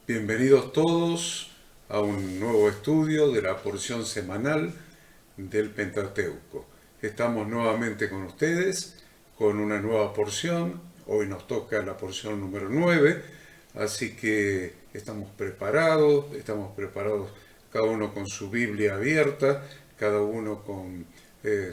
Bienvenidos todos a un nuevo estudio de la porción semanal del Pentateuco. Estamos nuevamente con ustedes con una nueva porción. Hoy nos toca la porción número 9, así que estamos preparados cada uno con su Biblia abierta, cada uno con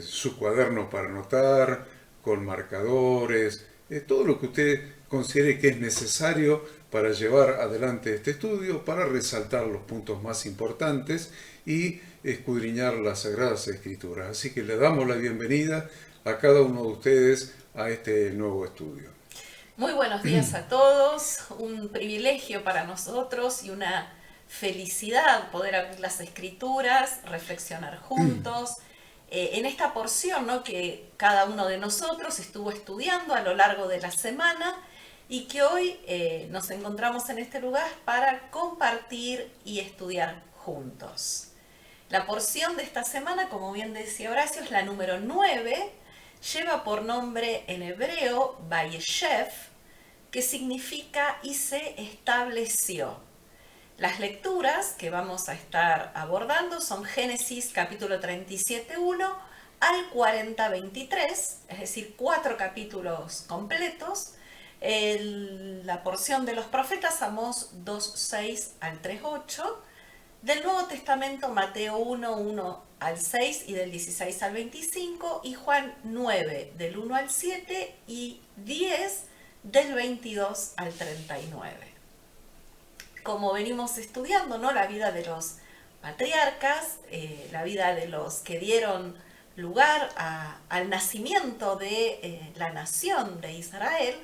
su cuaderno para anotar, con marcadores, todo lo que usted considere que es necesario para llevar adelante este estudio, para resaltar los puntos más importantes y escudriñar las Sagradas Escrituras. Así que le damos la bienvenida a cada uno de ustedes a este nuevo estudio. Muy buenos días a todos, un privilegio para nosotros y una felicidad poder abrir las escrituras, reflexionar juntos en esta porción, ¿no?, que cada uno de nosotros estuvo estudiando a lo largo de la semana y que hoy nos encontramos en este lugar para compartir y estudiar juntos. La porción de esta semana, como bien decía Horacio, es la número 9. Lleva por nombre en hebreo Vayeshev, que significa y se estableció. Las lecturas que vamos a estar abordando son Génesis capítulo 37:1 al 40:23, es decir, 4 capítulos completos. La porción de los profetas, Amós 2:6 al 3:8. Del Nuevo Testamento, Mateo 1:1 al 6 y del 16 al 25, y Juan 9, del 1 al 7 y 10, del 22 al 39. Como venimos estudiando, ¿no?, la vida de los patriarcas, la vida de los que dieron lugar al nacimiento de la nación de Israel,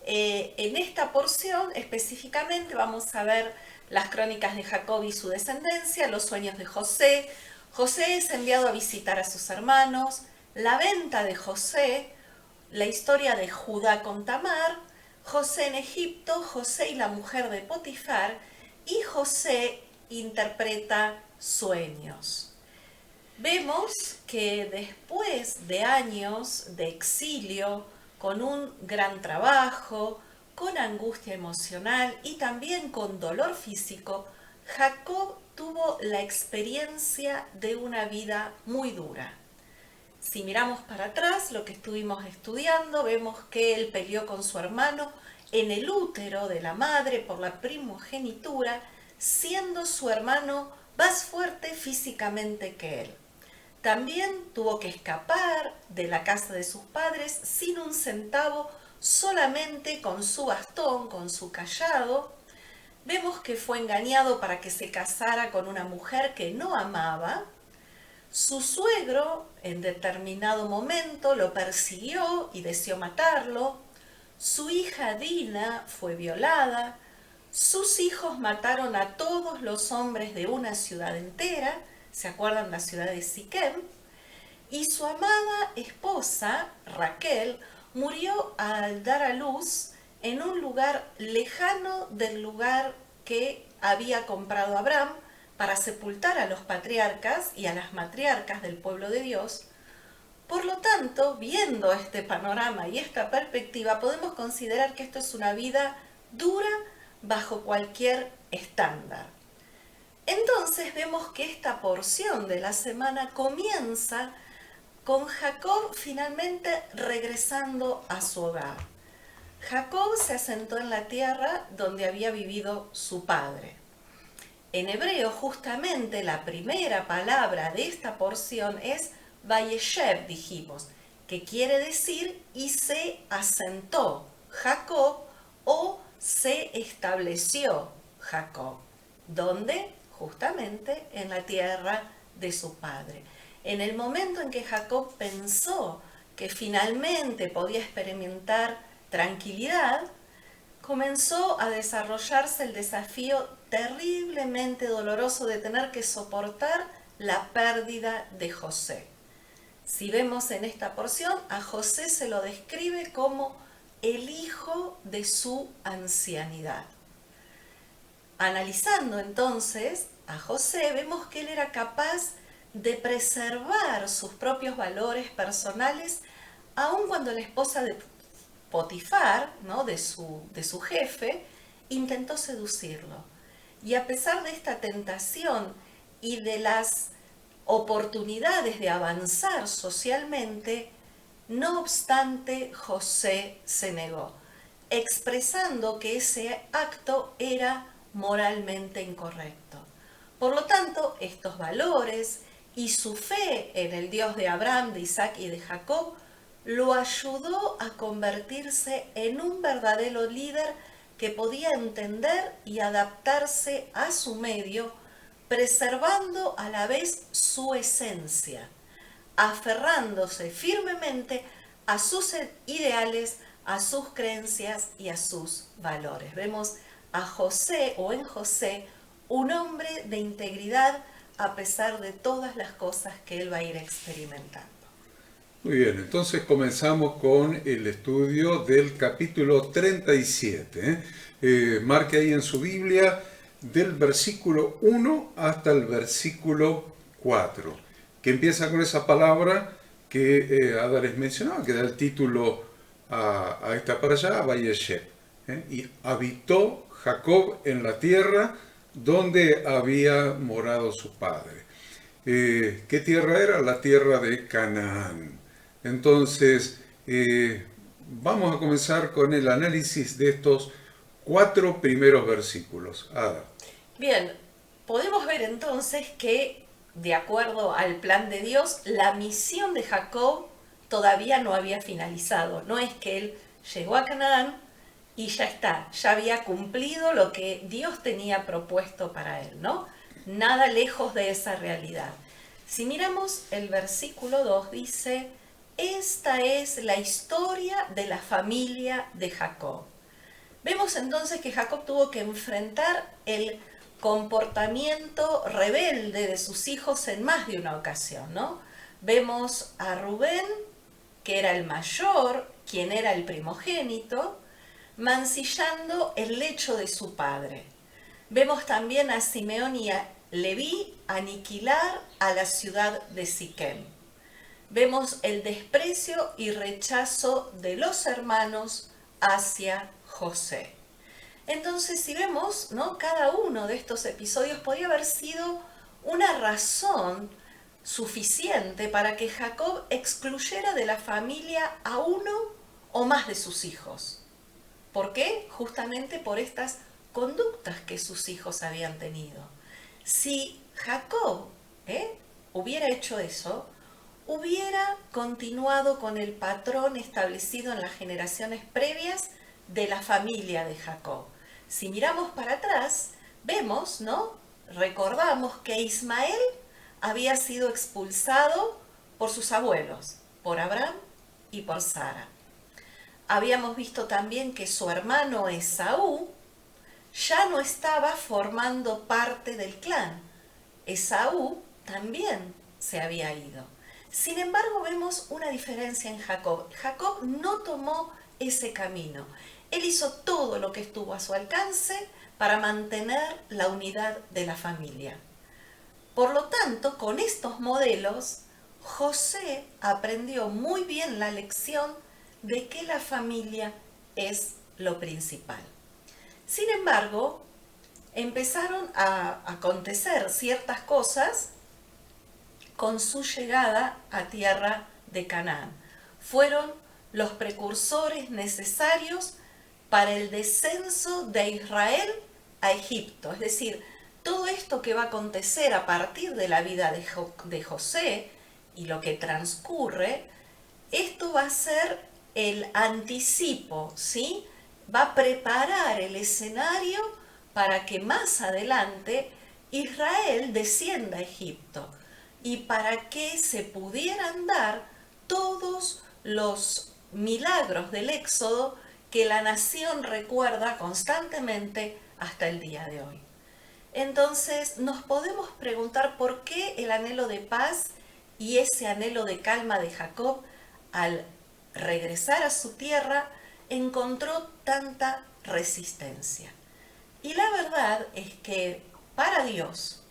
en esta porción específicamente vamos a ver las crónicas de Jacob y su descendencia, los sueños de José. José es enviado a visitar a sus hermanos, la venta de José, la historia de Judá con Tamar, José en Egipto, José y la mujer de Potifar, y José interpreta sueños. Vemos que después de años de exilio, con un gran trabajo, con angustia emocional y también con dolor físico, Jacob tuvo la experiencia de una vida muy dura. Si miramos para atrás, lo que estuvimos estudiando, vemos que él peleó con su hermano en el útero de la madre por la primogenitura, siendo su hermano más fuerte físicamente que él. También tuvo que escapar de la casa de sus padres sin un centavo, solamente con su bastón, con su cayado. Vemos que fue engañado para que se casara con una mujer que no amaba. Su suegro en determinado momento lo persiguió y deseó matarlo. Su hija Dina fue violada. Sus hijos mataron a todos los hombres de una ciudad entera. ¿Se acuerdan la ciudad de Siquem? Y su amada esposa, Raquel, murió al dar a luz en un lugar lejano del lugar que había comprado Abraham para sepultar a los patriarcas y a las matriarcas del pueblo de Dios. Por lo tanto, viendo este panorama y esta perspectiva, podemos considerar que esto es una vida dura bajo cualquier estándar. Entonces vemos que esta porción de la semana comienza con Jacob finalmente regresando a su hogar. Jacob se asentó en la tierra donde había vivido su padre. En hebreo, justamente la primera palabra de esta porción es Vayeshev, dijimos, que quiere decir y se asentó Jacob o se estableció Jacob. ¿Dónde? Justamente en la tierra de su padre. En el momento en que Jacob pensó que finalmente podía experimentar tranquilidad, comenzó a desarrollarse el desafío terriblemente doloroso de tener que soportar la pérdida de José. Si vemos en esta porción, a José se lo describe como el hijo de su ancianidad. Analizando entonces a José, vemos que él era capaz de preservar sus propios valores personales, aun cuando la esposa de Potifar, ¿no?, de su jefe, intentó seducirlo. Y a pesar de esta tentación y de las oportunidades de avanzar socialmente, no obstante, José se negó, expresando que ese acto era moralmente incorrecto. Por lo tanto, estos valores y su fe en el Dios de Abraham, de Isaac y de Jacob lo ayudó a convertirse en un verdadero líder que podía entender y adaptarse a su medio, preservando a la vez su esencia, aferrándose firmemente a sus ideales, a sus creencias y a sus valores. Vemos a José, o en José, un hombre de integridad a pesar de todas las cosas que él va a ir experimentando. Muy bien, entonces comenzamos con el estudio del capítulo 37. Marque ahí en su Biblia del versículo 1 hasta el versículo 4, que empieza con esa palabra que Ada les mencionaba, que da el título a esta para allá, Vayeshev. Y habitó Jacob en la tierra donde había morado su padre. ¿Qué tierra era? La tierra de Canaán. Entonces, vamos a comenzar con el análisis de estos 4 primeros versículos. Ada. Bien, podemos ver entonces que, de acuerdo al plan de Dios, la misión de Jacob todavía no había finalizado. No es que él llegó a Canaán y ya está, ya había cumplido lo que Dios tenía propuesto para él, ¿no? Nada lejos de esa realidad. Si miramos el versículo 2, dice: esta es la historia de la familia de Jacob. Vemos entonces que Jacob tuvo que enfrentar el comportamiento rebelde de sus hijos en más de una ocasión, ¿no? Vemos a Rubén, que era el mayor, quien era el primogénito, mancillando el lecho de su padre. Vemos también a Simeón y a Leví aniquilar a la ciudad de Siquem. Vemos el desprecio y rechazo de los hermanos hacia José. Entonces, si vemos, ¿no?, cada uno de estos episodios podría haber sido una razón suficiente para que Jacob excluyera de la familia a uno o más de sus hijos. ¿Por qué? Justamente por estas conductas que sus hijos habían tenido. Si Jacob hubiera hecho eso, hubiera continuado con el patrón establecido en las generaciones previas de la familia de Jacob. Si miramos para atrás, vemos, ¿no?, recordamos que Ismael había sido expulsado por sus abuelos, por Abraham y por Sara. Habíamos visto también que su hermano Esaú ya no estaba formando parte del clan. Esaú también se había ido. Sin embargo, vemos una diferencia en Jacob. Jacob no tomó ese camino. Él hizo todo lo que estuvo a su alcance para mantener la unidad de la familia. Por lo tanto, con estos modelos, José aprendió muy bien la lección de que la familia es lo principal. Sin embargo, empezaron a acontecer ciertas cosas con su llegada a tierra de Canaán. Fueron los precursores necesarios para el descenso de Israel a Egipto. Es decir, todo esto que va a acontecer a partir de la vida de José y lo que transcurre, esto va a ser el anticipo, ¿sí? Va a preparar el escenario para que más adelante Israel descienda a Egipto y para que se pudieran dar todos los milagros del Éxodo que la nación recuerda constantemente hasta el día de hoy. Entonces nos podemos preguntar por qué el anhelo de paz y ese anhelo de calma de Jacob al regresar a su tierra encontró tanta resistencia. Y la verdad es que para Dios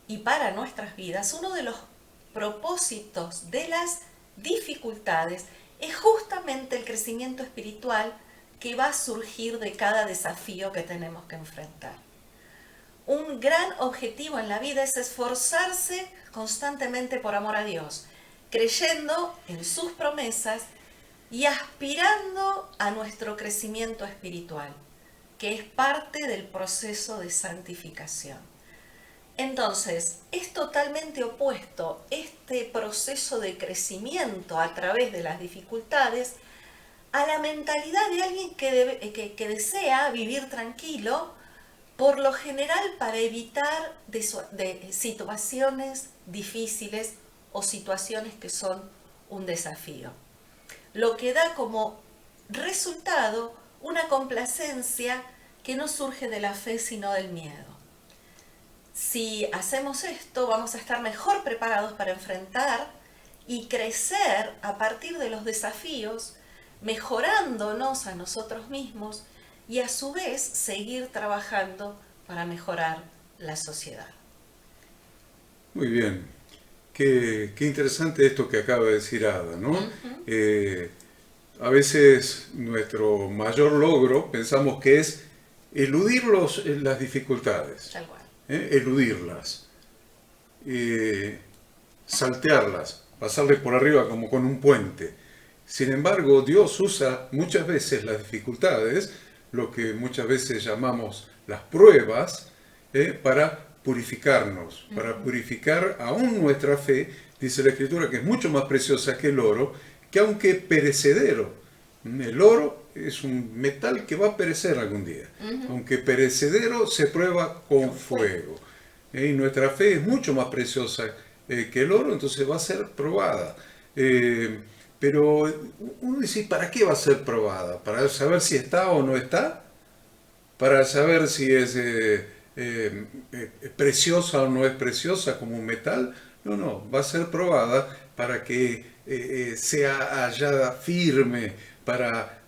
y para nuestras vidas, uno de los propósitos de las dificultades es justamente el crecimiento espiritual que va a surgir de cada desafío que tenemos que enfrentar. un gran objetivo en la vida es esforzarse constantemente por amor a Dios, creyendo en sus promesas y aspirando a nuestro crecimiento espiritual, que es parte del proceso de santificación. Entonces, es totalmente opuesto este proceso de crecimiento a través de las dificultades a la mentalidad de alguien que desea vivir tranquilo, por lo general para evitar de situaciones difíciles o situaciones que son un desafío. Lo que da como resultado una complacencia que no surge de la fe sino del miedo. Si hacemos esto, vamos a estar mejor preparados para enfrentar y crecer a partir de los desafíos, mejorándonos a nosotros mismos y a su vez seguir trabajando para mejorar la sociedad. Muy bien. Qué interesante esto que acaba de decir Ada, ¿no? A veces nuestro mayor logro pensamos que es eludir las dificultades. Tal cual. Eludirlas, saltearlas, pasarles por arriba como con un puente. Sin embargo, Dios usa muchas veces las dificultades, lo que muchas veces llamamos las pruebas, para purificarnos, para purificar aún nuestra fe. Dice la Escritura que es mucho más preciosa que el oro, que aunque perecedero. El oro es un metal que va a perecer algún día. Aunque perecedero, se prueba con fuego. Y nuestra fe es mucho más preciosa que el oro, entonces va a ser probada. Pero uno dice, ¿para qué va a ser probada? ¿Para saber si está o no está? ¿Para saber si es preciosa o no es preciosa como un metal? No, va a ser probada para que sea hallada firme para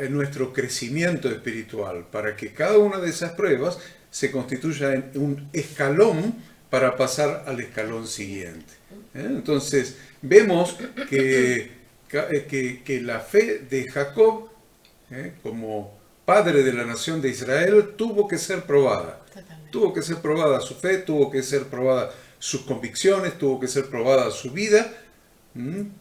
nuestro crecimiento espiritual, para que cada una de esas pruebas se constituya en un escalón para pasar al escalón siguiente. Entonces, vemos que la fe de Jacob, como padre de la nación de Israel, tuvo que ser probada. Totalmente. Tuvo que ser probada su fe, tuvo que ser probada sus convicciones, tuvo que ser probada su vida,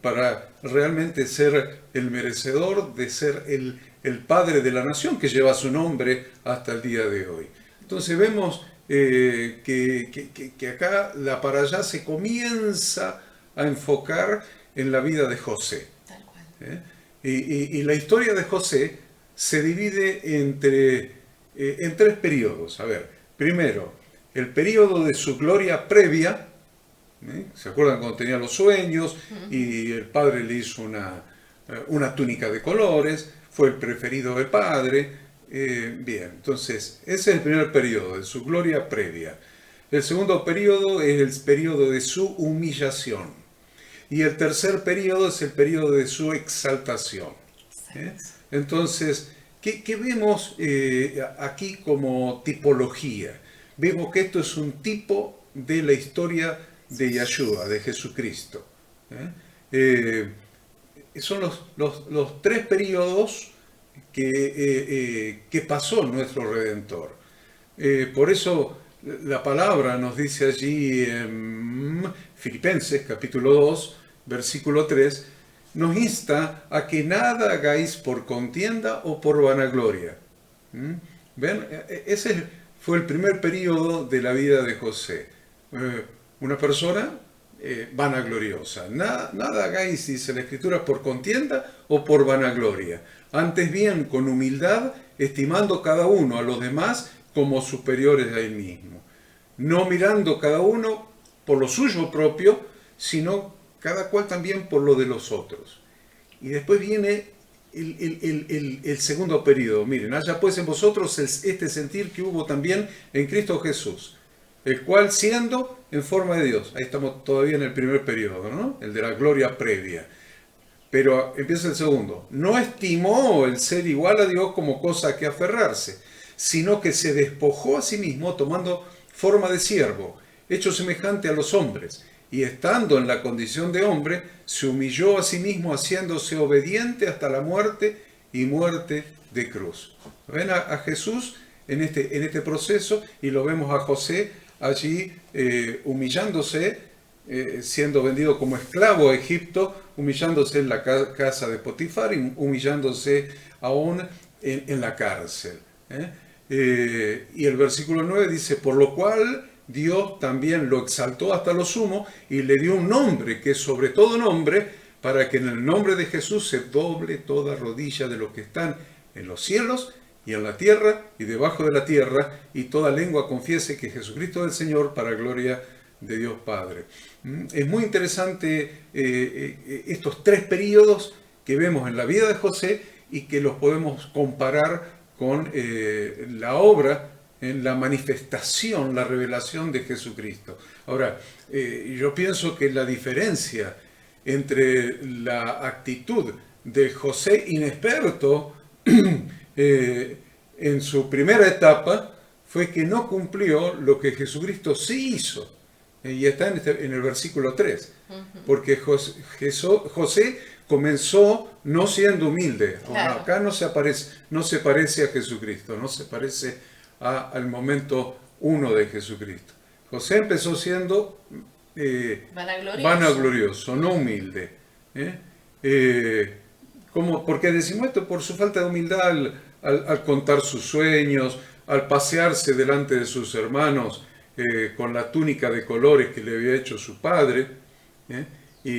para realmente ser el merecedor de ser el padre de la nación que lleva su nombre hasta el día de hoy. Entonces vemos que acá la para allá se comienza a enfocar en la vida de José. Tal cual. Y la historia de José se divide en tres periodos. A ver, primero, el periodo de su gloria previa. ¿Se acuerdan cuando tenía los sueños y el padre le hizo una túnica de colores? Fue el preferido del padre. Bien, entonces ese es el primer periodo de su gloria previa. El segundo periodo es el periodo de su humillación. Y el tercer periodo es el periodo de su exaltación. Entonces, ¿qué vemos aquí como tipología? Vemos que esto es un tipo de la historia de Yeshua, de Jesucristo. Son los tres periodos que pasó nuestro Redentor. Por eso la palabra nos dice allí en Filipenses capítulo 2, versículo 3, nos insta a que nada hagáis por contienda o por vanagloria. ¿Ven? Ese fue el primer periodo de la vida de José. Una persona vanagloriosa. Nada hagáis, dice la Escritura, por contienda o por vanagloria. Antes bien, con humildad, estimando cada uno a los demás como superiores a él mismo. No mirando cada uno por lo suyo propio, sino cada cual también por lo de los otros. Y después viene el segundo periodo. Miren, haya pues en vosotros este sentir que hubo también en Cristo Jesús, el cual siendo en forma de Dios, ahí estamos todavía en el primer periodo, ¿no? El de la gloria previa. Pero empieza el segundo. No estimó el ser igual a Dios como cosa que aferrarse, sino que se despojó a sí mismo tomando forma de siervo, hecho semejante a los hombres, y estando en la condición de hombre, se humilló a sí mismo haciéndose obediente hasta la muerte y muerte de cruz. ¿Ven a Jesús en este proceso, y lo vemos a José allí humillándose, siendo vendido como esclavo a Egipto, humillándose en la casa de Potifar y humillándose aún en la cárcel. Y el versículo 9 dice, por lo cual Dios también lo exaltó hasta lo sumo y le dio un nombre que es sobre todo nombre, para que en el nombre de Jesús se doble toda rodilla de los que están en los cielos y en la tierra y debajo de la tierra, y toda lengua confiese que Jesucristo es el Señor, para gloria de Dios Padre. Es muy interesante estos tres periodos que vemos en la vida de José y que los podemos comparar con la obra, en la manifestación, la revelación de Jesucristo. Ahora, yo pienso que la diferencia entre la actitud de José inexperto en su primera etapa fue que no cumplió lo que Jesucristo sí hizo. Y está en el versículo 3. Porque José comenzó no siendo humilde. Claro. Acá no se parece a Jesucristo, no se parece al momento 1 de Jesucristo. José empezó siendo vanaglorioso, no humilde. ¿Por qué decimos esto? Por su falta de humildad al contar sus sueños, al pasearse delante de sus hermanos con la túnica de colores que le había hecho su padre.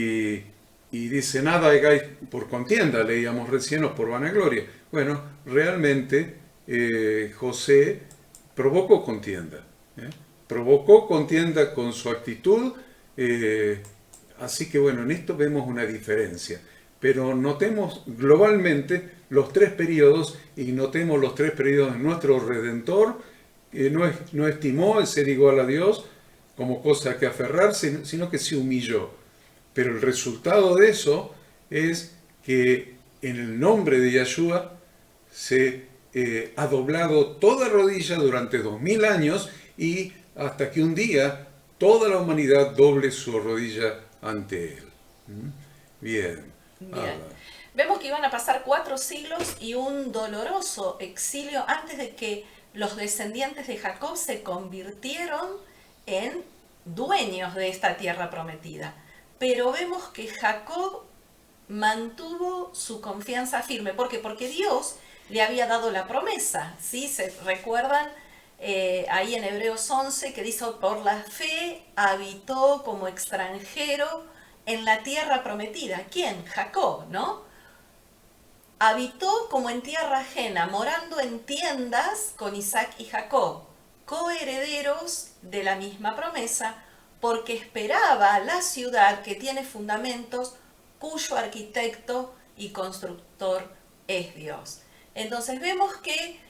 Y dice, nada hagáis por contienda, leíamos recién, o por vanagloria. Bueno, realmente José provocó contienda. Provocó contienda con su actitud. Así que bueno, en esto vemos una diferencia. Pero notemos globalmente los tres periodos, y notemos los tres periodos de nuestro Redentor, que no estimó el ser igual a Dios como cosa que aferrarse, sino que se humilló. Pero el resultado de eso es que en el nombre de Yahshua se ha doblado toda rodilla durante 2000 años, y hasta que un día toda la humanidad doble su rodilla ante Él. Bien. Vemos que iban a pasar 4 siglos y un doloroso exilio antes de que los descendientes de Jacob se convirtieron en dueños de esta tierra prometida. Pero vemos que Jacob mantuvo su confianza firme. ¿Por qué? Porque Dios le había dado la promesa. ¿Sí? ¿Se recuerdan? Ahí en Hebreos 11 que dice, por la fe habitó como extranjero en la tierra prometida. ¿Quién? Jacob, ¿no? Habitó como en tierra ajena, morando en tiendas con Isaac y Jacob, coherederos de la misma promesa, porque esperaba la ciudad que tiene fundamentos, cuyo arquitecto y constructor es Dios. Entonces vemos que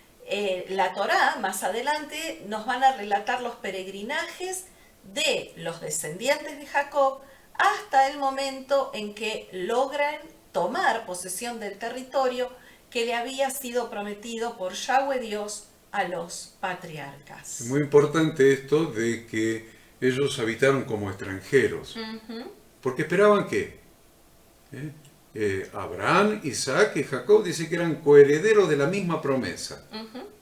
la Torá, más adelante, nos van a relatar los peregrinajes de los descendientes de Jacob hasta el momento en que logran tomar posesión del territorio que le había sido prometido por Yahweh Dios a los patriarcas. Es muy importante esto de que ellos habitaron como extranjeros. Porque esperaban que Abraham, Isaac y Jacob dice que eran coherederos de la misma promesa,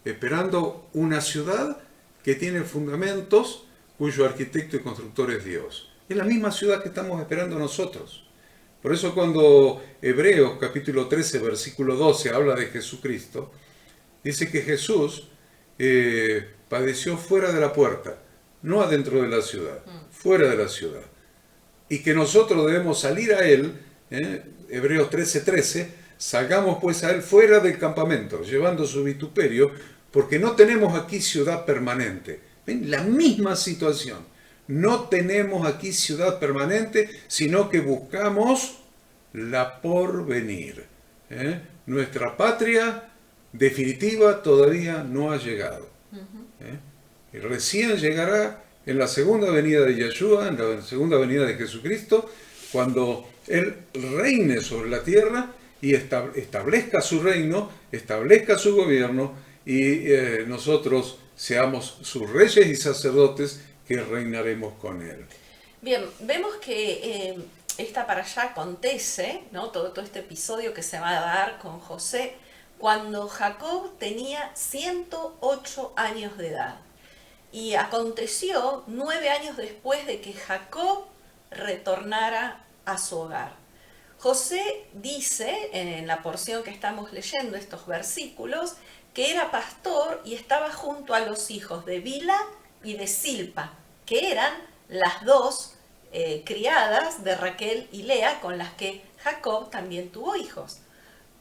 esperando una ciudad que tiene fundamentos, cuyo arquitecto y constructor es Dios. Es la misma ciudad que estamos esperando nosotros. Por eso cuando Hebreos capítulo 13, versículo 12 habla de Jesucristo, dice que Jesús padeció fuera de la puerta, no adentro de la ciudad, fuera de la ciudad. Y que nosotros debemos salir a Él, Hebreos 13:13, salgamos pues a Él fuera del campamento, llevando su vituperio, porque no tenemos aquí ciudad permanente. ¿Ven? La misma situación. No tenemos aquí ciudad permanente, sino que buscamos la porvenir. Nuestra patria definitiva todavía no ha llegado. Y recién llegará en la segunda venida de Yahshua, en la segunda venida de Jesucristo, cuando Él reine sobre la tierra y establezca su reino, establezca su gobierno, y nosotros seamos sus reyes y sacerdotes que reinaremos con Él. Bien, vemos que esta parashá acontece, ¿no? Todo este episodio que se va a dar con José, cuando Jacob tenía 108 años de edad. Y aconteció 9 años después de que Jacob retornara a su hogar. José dice, en la porción que estamos leyendo, estos versículos, que era pastor y estaba junto a los hijos de Bilha y de Silpa, que eran las dos criadas de Raquel y Lea, con las que Jacob también tuvo hijos.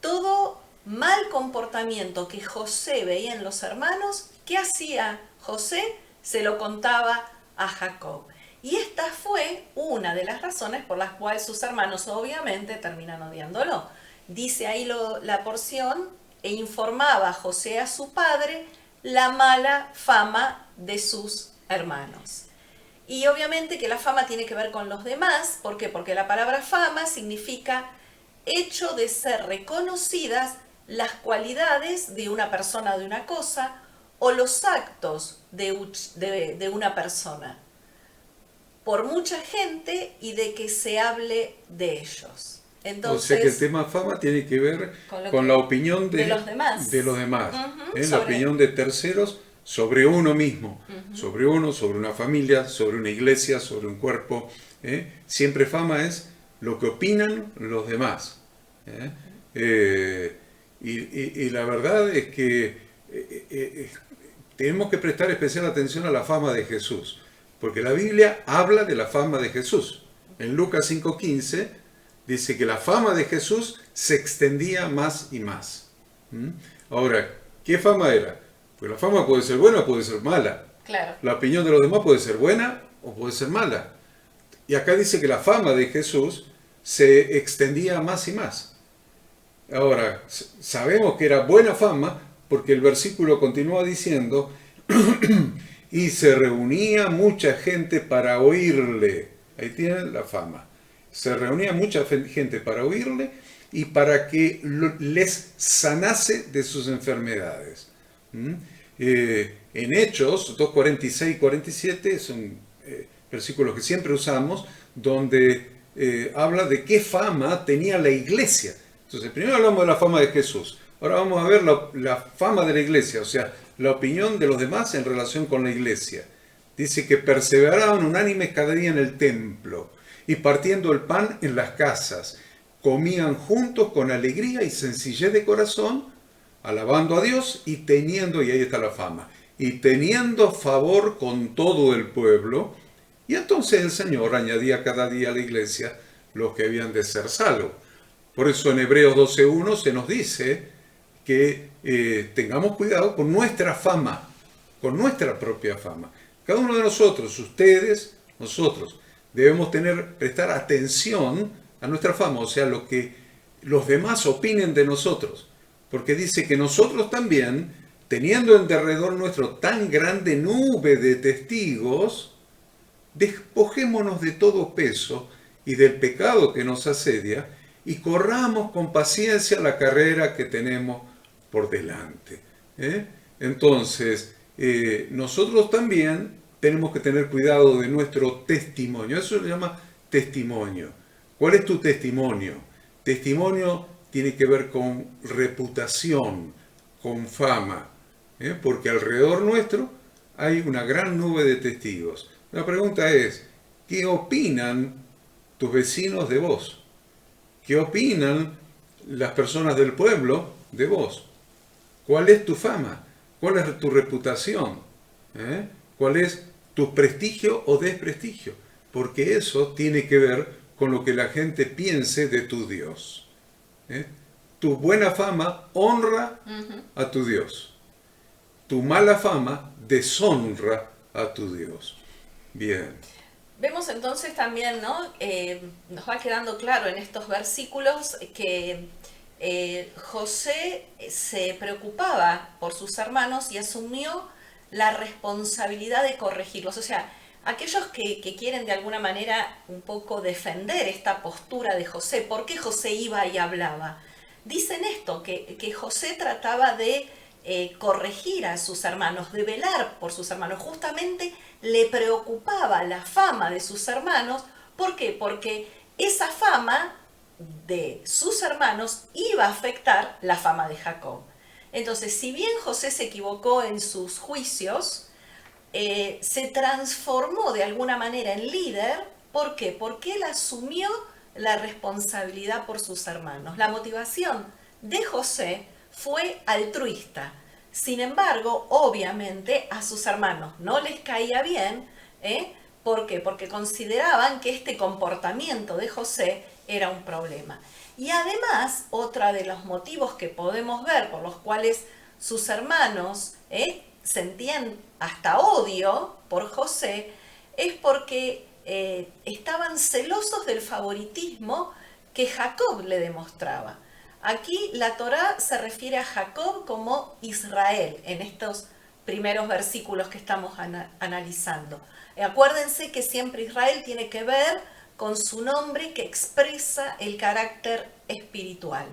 Todo mal comportamiento que José veía en los hermanos, ¿qué hacía José? Se lo contaba a Jacob. Y esta fue una de las razones por las cuales sus hermanos obviamente terminan odiándolo. Dice ahí la porción, e informaba José a su padre la mala fama de sus hermanos. Y obviamente que la fama tiene que ver con los demás. ¿Por qué? Porque la palabra fama significa hecho de ser reconocidas las cualidades de una persona o de una cosa, o los actos de una persona, por mucha gente, y de que se hable de ellos. Entonces, o sea que el tema fama tiene que ver con la opinión de los demás. La opinión de terceros sobre uno mismo, sobre uno, sobre una familia, sobre una iglesia, sobre un cuerpo. Siempre fama es lo que opinan los demás. Y la verdad es que tenemos que prestar especial atención a la fama de Jesús, porque la Biblia habla de la fama de Jesús. En Lucas 5:15 dice que la fama de Jesús se extendía más y más. Ahora, ¿qué fama era? Pues la fama puede ser buena o puede ser mala. Claro. La opinión de los demás puede ser buena o puede ser mala. Y acá dice que la fama de Jesús se extendía más y más. Ahora, sabemos que era buena fama porque el versículo continúa diciendo y se reunía mucha gente para oírle. Ahí tienen la fama. Se reunía mucha gente para oírle y para que les sanase de sus enfermedades. En Hechos 2:46 y 47 son versículos que siempre usamos, donde habla de qué fama tenía la iglesia. Entonces, primero hablamos de la fama de Jesús. Ahora vamos a ver la fama de la iglesia, o sea, la opinión de los demás en relación con la iglesia. Dice que perseveraban unánimes cada día en el templo y partiendo el pan en las casas, comían juntos con alegría y sencillez de corazón, alabando a Dios y teniendo, y ahí está la fama, y teniendo favor con todo el pueblo. Y entonces el Señor añadía cada día a la iglesia los que habían de ser salvos. Por eso en Hebreos 12:1 se nos dice que tengamos cuidado con nuestra fama, con nuestra propia fama. Cada uno de nosotros, ustedes, nosotros, debemos prestar atención a nuestra fama, o sea, lo que los demás opinen de nosotros. Porque dice que nosotros también, teniendo en derredor nuestro tan grande nube de testigos, despojémonos de todo peso y del pecado que nos asedia y corramos con paciencia la carrera que tenemos por delante. Entonces, nosotros también tenemos que tener cuidado de nuestro testimonio. Eso se llama testimonio. ¿Cuál es tu testimonio? Testimonio tiene que ver con reputación, con fama, porque alrededor nuestro hay una gran nube de testigos. La pregunta es, ¿qué opinan tus vecinos de vos? ¿Qué opinan las personas del pueblo de vos? ¿Cuál es tu fama? ¿Cuál es tu reputación? ¿Cuál es tu prestigio o desprestigio? Porque eso tiene que ver con lo que la gente piense de tu Dios. Tu buena fama honra a tu Dios. Tu mala fama deshonra a tu Dios. Bien. Vemos entonces también, ¿no? Nos va quedando claro en estos versículos que José se preocupaba por sus hermanos y asumió la responsabilidad de corregirlos. O sea, aquellos que quieren de alguna manera un poco defender esta postura de José, ¿por qué José iba y hablaba? Dicen esto, que José trataba de corregir a sus hermanos, de velar por sus hermanos. Justamente le preocupaba la fama de sus hermanos. ¿Por qué? Porque esa fama de sus hermanos iba a afectar la fama de Jacob. Entonces, si bien José se equivocó en sus juicios, se transformó de alguna manera en líder. ¿Por qué? Porque él asumió la responsabilidad por sus hermanos. La motivación de José fue altruista. Sin embargo, obviamente a sus hermanos no les caía bien. ¿Por qué? Porque consideraban que este comportamiento de José era un problema. Y además, otro de los motivos que podemos ver por los cuales sus hermanos sentían hasta odio por José, es porque estaban celosos del favoritismo que Jacob le demostraba. Aquí la Torá se refiere a Jacob como Israel en estos primeros versículos que estamos analizando. Acuérdense que siempre Israel tiene que ver con su nombre que expresa el carácter espiritual.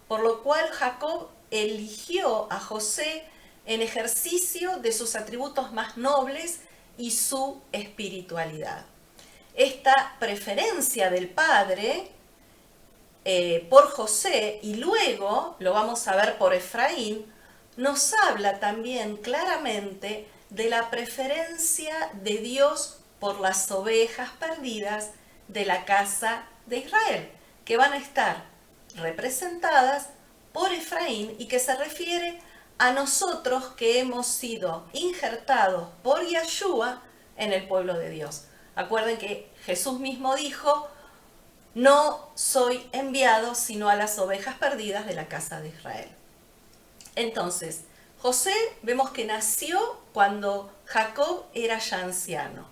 Por lo cual Jacob eligió a José en ejercicio de sus atributos más nobles y su espiritualidad. Esta preferencia del padre por José, y luego lo vamos a ver por Efraín, nos habla también claramente de la preferencia de Dios por las ovejas perdidas de la casa de Israel, que van a estar representadas por Efraín y que se refiere a nosotros que hemos sido injertados por Yeshua en el pueblo de Dios. Acuerden que Jesús mismo dijo: no soy enviado sino a las ovejas perdidas de la casa de Israel. Entonces, José vemos que nació cuando Jacob era ya anciano.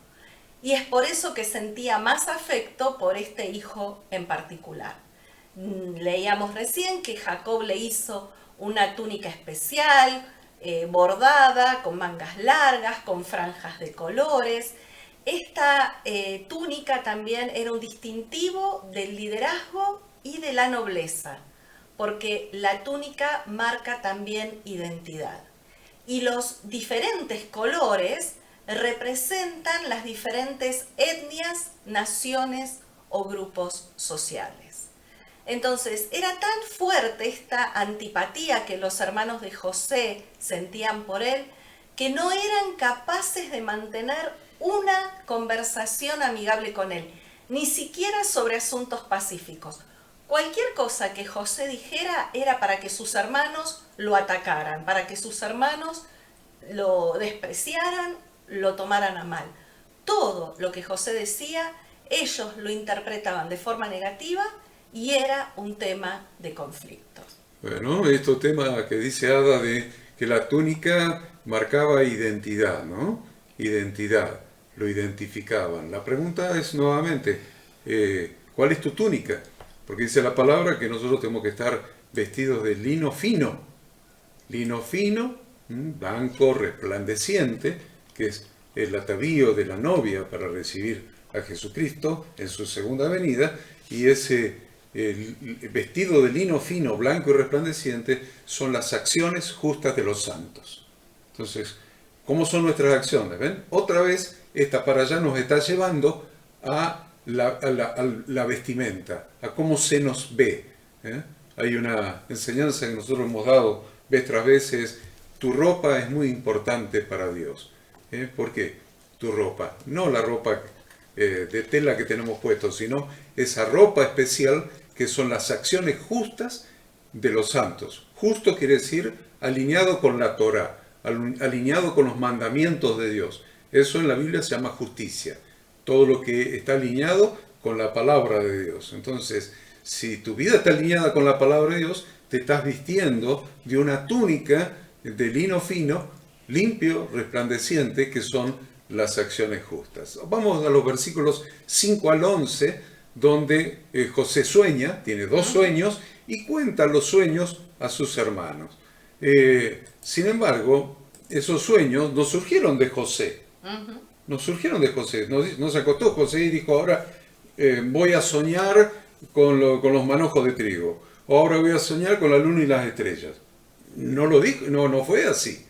Y es por eso que sentía más afecto por este hijo en particular. Leíamos recién que Jacob le hizo una túnica especial, bordada, con mangas largas, con franjas de colores. Esta túnica también era un distintivo del liderazgo y de la nobleza, porque la túnica marca también identidad. Y los diferentes colores representan las diferentes etnias, naciones o grupos sociales. Entonces, era tan fuerte esta antipatía que los hermanos de José sentían por él, que no eran capaces de mantener una conversación amigable con él, ni siquiera sobre asuntos pacíficos. Cualquier cosa que José dijera era para que sus hermanos lo atacaran, para que sus hermanos lo despreciaran, lo tomaran a mal. Todo lo que José decía, ellos lo interpretaban de forma negativa y era un tema de conflictos. Bueno, este tema que dice Ada de que la túnica marcaba identidad, ¿no? Identidad, lo identificaban. La pregunta es nuevamente, ¿cuál es tu túnica? Porque dice la palabra que nosotros tenemos que estar vestidos de lino fino, blanco, resplandeciente, que es el atavío de la novia para recibir a Jesucristo en su segunda venida, y ese vestido de lino fino, blanco y resplandeciente son las acciones justas de los santos. Entonces, ¿cómo son nuestras acciones? ¿Ven? Otra vez, esta para allá nos está llevando a la vestimenta, a cómo se nos ve. Hay una enseñanza que nosotros hemos dado vez tras vez, es: tu ropa es muy importante para Dios. ¿Por qué? Tu ropa, no la ropa de tela que tenemos puesto, sino esa ropa especial que son las acciones justas de los santos. Justo quiere decir alineado con la Torá, alineado con los mandamientos de Dios. Eso en la Biblia se llama justicia. Todo lo que está alineado con la palabra de Dios. Entonces, si tu vida está alineada con la palabra de Dios, te estás vistiendo de una túnica de lino fino, limpio, resplandeciente, que son las acciones justas. Vamos a los versículos 5 al 11, donde José sueña, tiene dos sueños, y cuenta los sueños a sus hermanos. Sin embargo, esos sueños no surgieron de José. No surgieron de José. No se acostó José y dijo: ahora voy a soñar con los manojos de trigo. O ahora voy a soñar con la luna y las estrellas. No lo dijo, no fue así.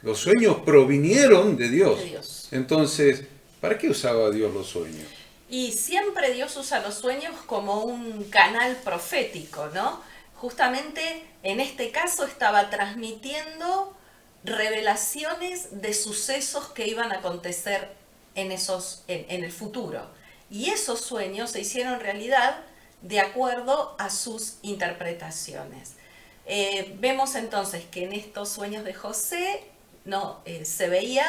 Los sueños provinieron de Dios. Entonces, ¿para qué usaba Dios los sueños? Y siempre Dios usa los sueños como un canal profético, ¿no? justamente en este caso estaba transmitiendo revelaciones de sucesos que iban a acontecer en el futuro. Y esos sueños se hicieron realidad de acuerdo a sus interpretaciones. Vemos entonces que en estos sueños de José se veía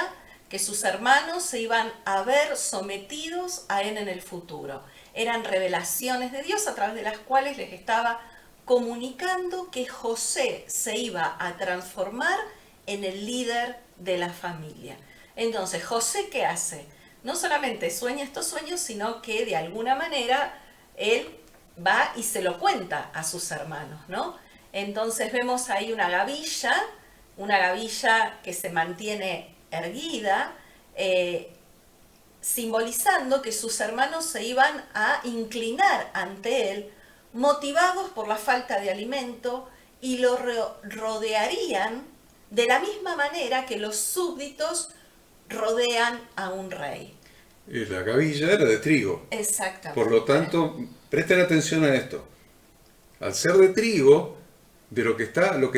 que sus hermanos se iban a ver sometidos a él en el futuro. Eran revelaciones de Dios a través de las cuales les estaba comunicando que José se iba a transformar en el líder de la familia. Entonces, José, ¿qué hace? No solamente sueña estos sueños, sino que de alguna manera él va y se lo cuenta a sus hermanos, ¿no? Entonces vemos ahí una gavilla que se mantiene erguida, simbolizando que sus hermanos se iban a inclinar ante él, motivados por la falta de alimento, y lo rodearían de la misma manera que los súbditos rodean a un rey. Y la gavilla era de trigo. Exactamente. Por lo tanto, presten atención a esto. Al ser de trigo, lo que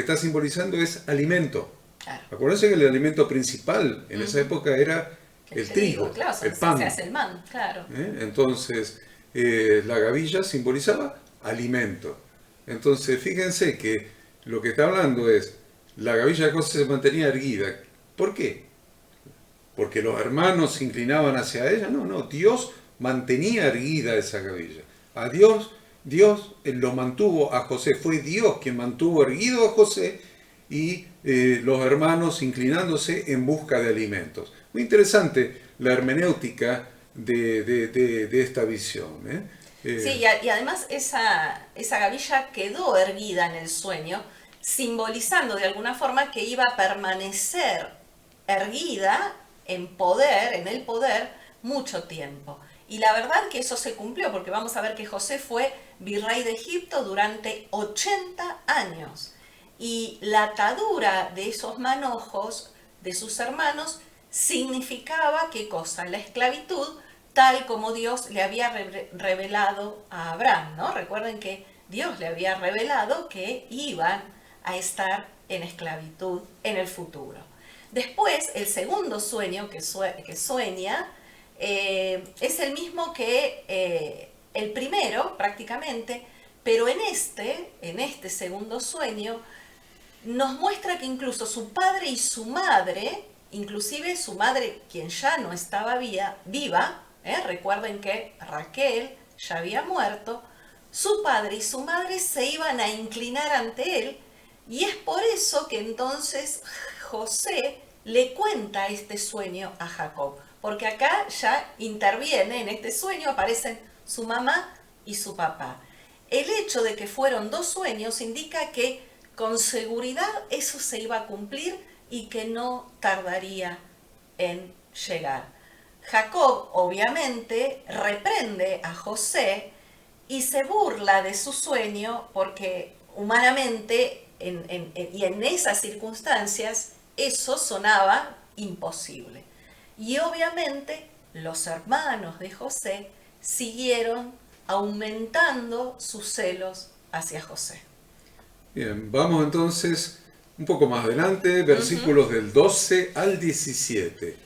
está simbolizando es alimento. Claro. Acuérdense que el alimento principal en esa época era el trigo, claro, el pan. Se hace el man, claro. Entonces, la gavilla simbolizaba alimento. Entonces, fíjense que lo que está hablando es, la gavilla de José se mantenía erguida. ¿Por qué? ¿Porque los hermanos se inclinaban hacia ella? No, Dios mantenía erguida esa gavilla. A Dios lo mantuvo a José. Fue Dios quien mantuvo erguido a José y los hermanos inclinándose en busca de alimentos. Muy interesante la hermenéutica de esta visión. Sí, y además esa gavilla quedó erguida en el sueño, simbolizando de alguna forma que iba a permanecer erguida en el poder, mucho tiempo. Y la verdad que eso se cumplió, porque vamos a ver que José fue virrey de Egipto durante 80 años. Y la atadura de esos manojos de sus hermanos significaba, ¿qué cosa? La esclavitud, tal como Dios le había revelado a Abraham, ¿no? Recuerden que Dios le había revelado que iban a estar en esclavitud en el futuro. Después, el segundo sueño que sueña es el mismo que el primero, prácticamente, pero en este segundo sueño, nos muestra que incluso su padre y su madre, inclusive su madre, quien ya no estaba viva, recuerden que Raquel ya había muerto, su padre y su madre se iban a inclinar ante él, y es por eso que entonces José le cuenta este sueño a Jacob, porque acá ya interviene, en este sueño aparecen su mamá y su papá. El hecho de que fueron dos sueños indica que con seguridad eso se iba a cumplir y que no tardaría en llegar. Jacob obviamente reprende a José y se burla de su sueño porque humanamente y en esas circunstancias eso sonaba imposible. Y obviamente los hermanos de José siguieron aumentando sus celos hacia José. Bien, vamos entonces un poco más adelante, versículos del 12 al 17.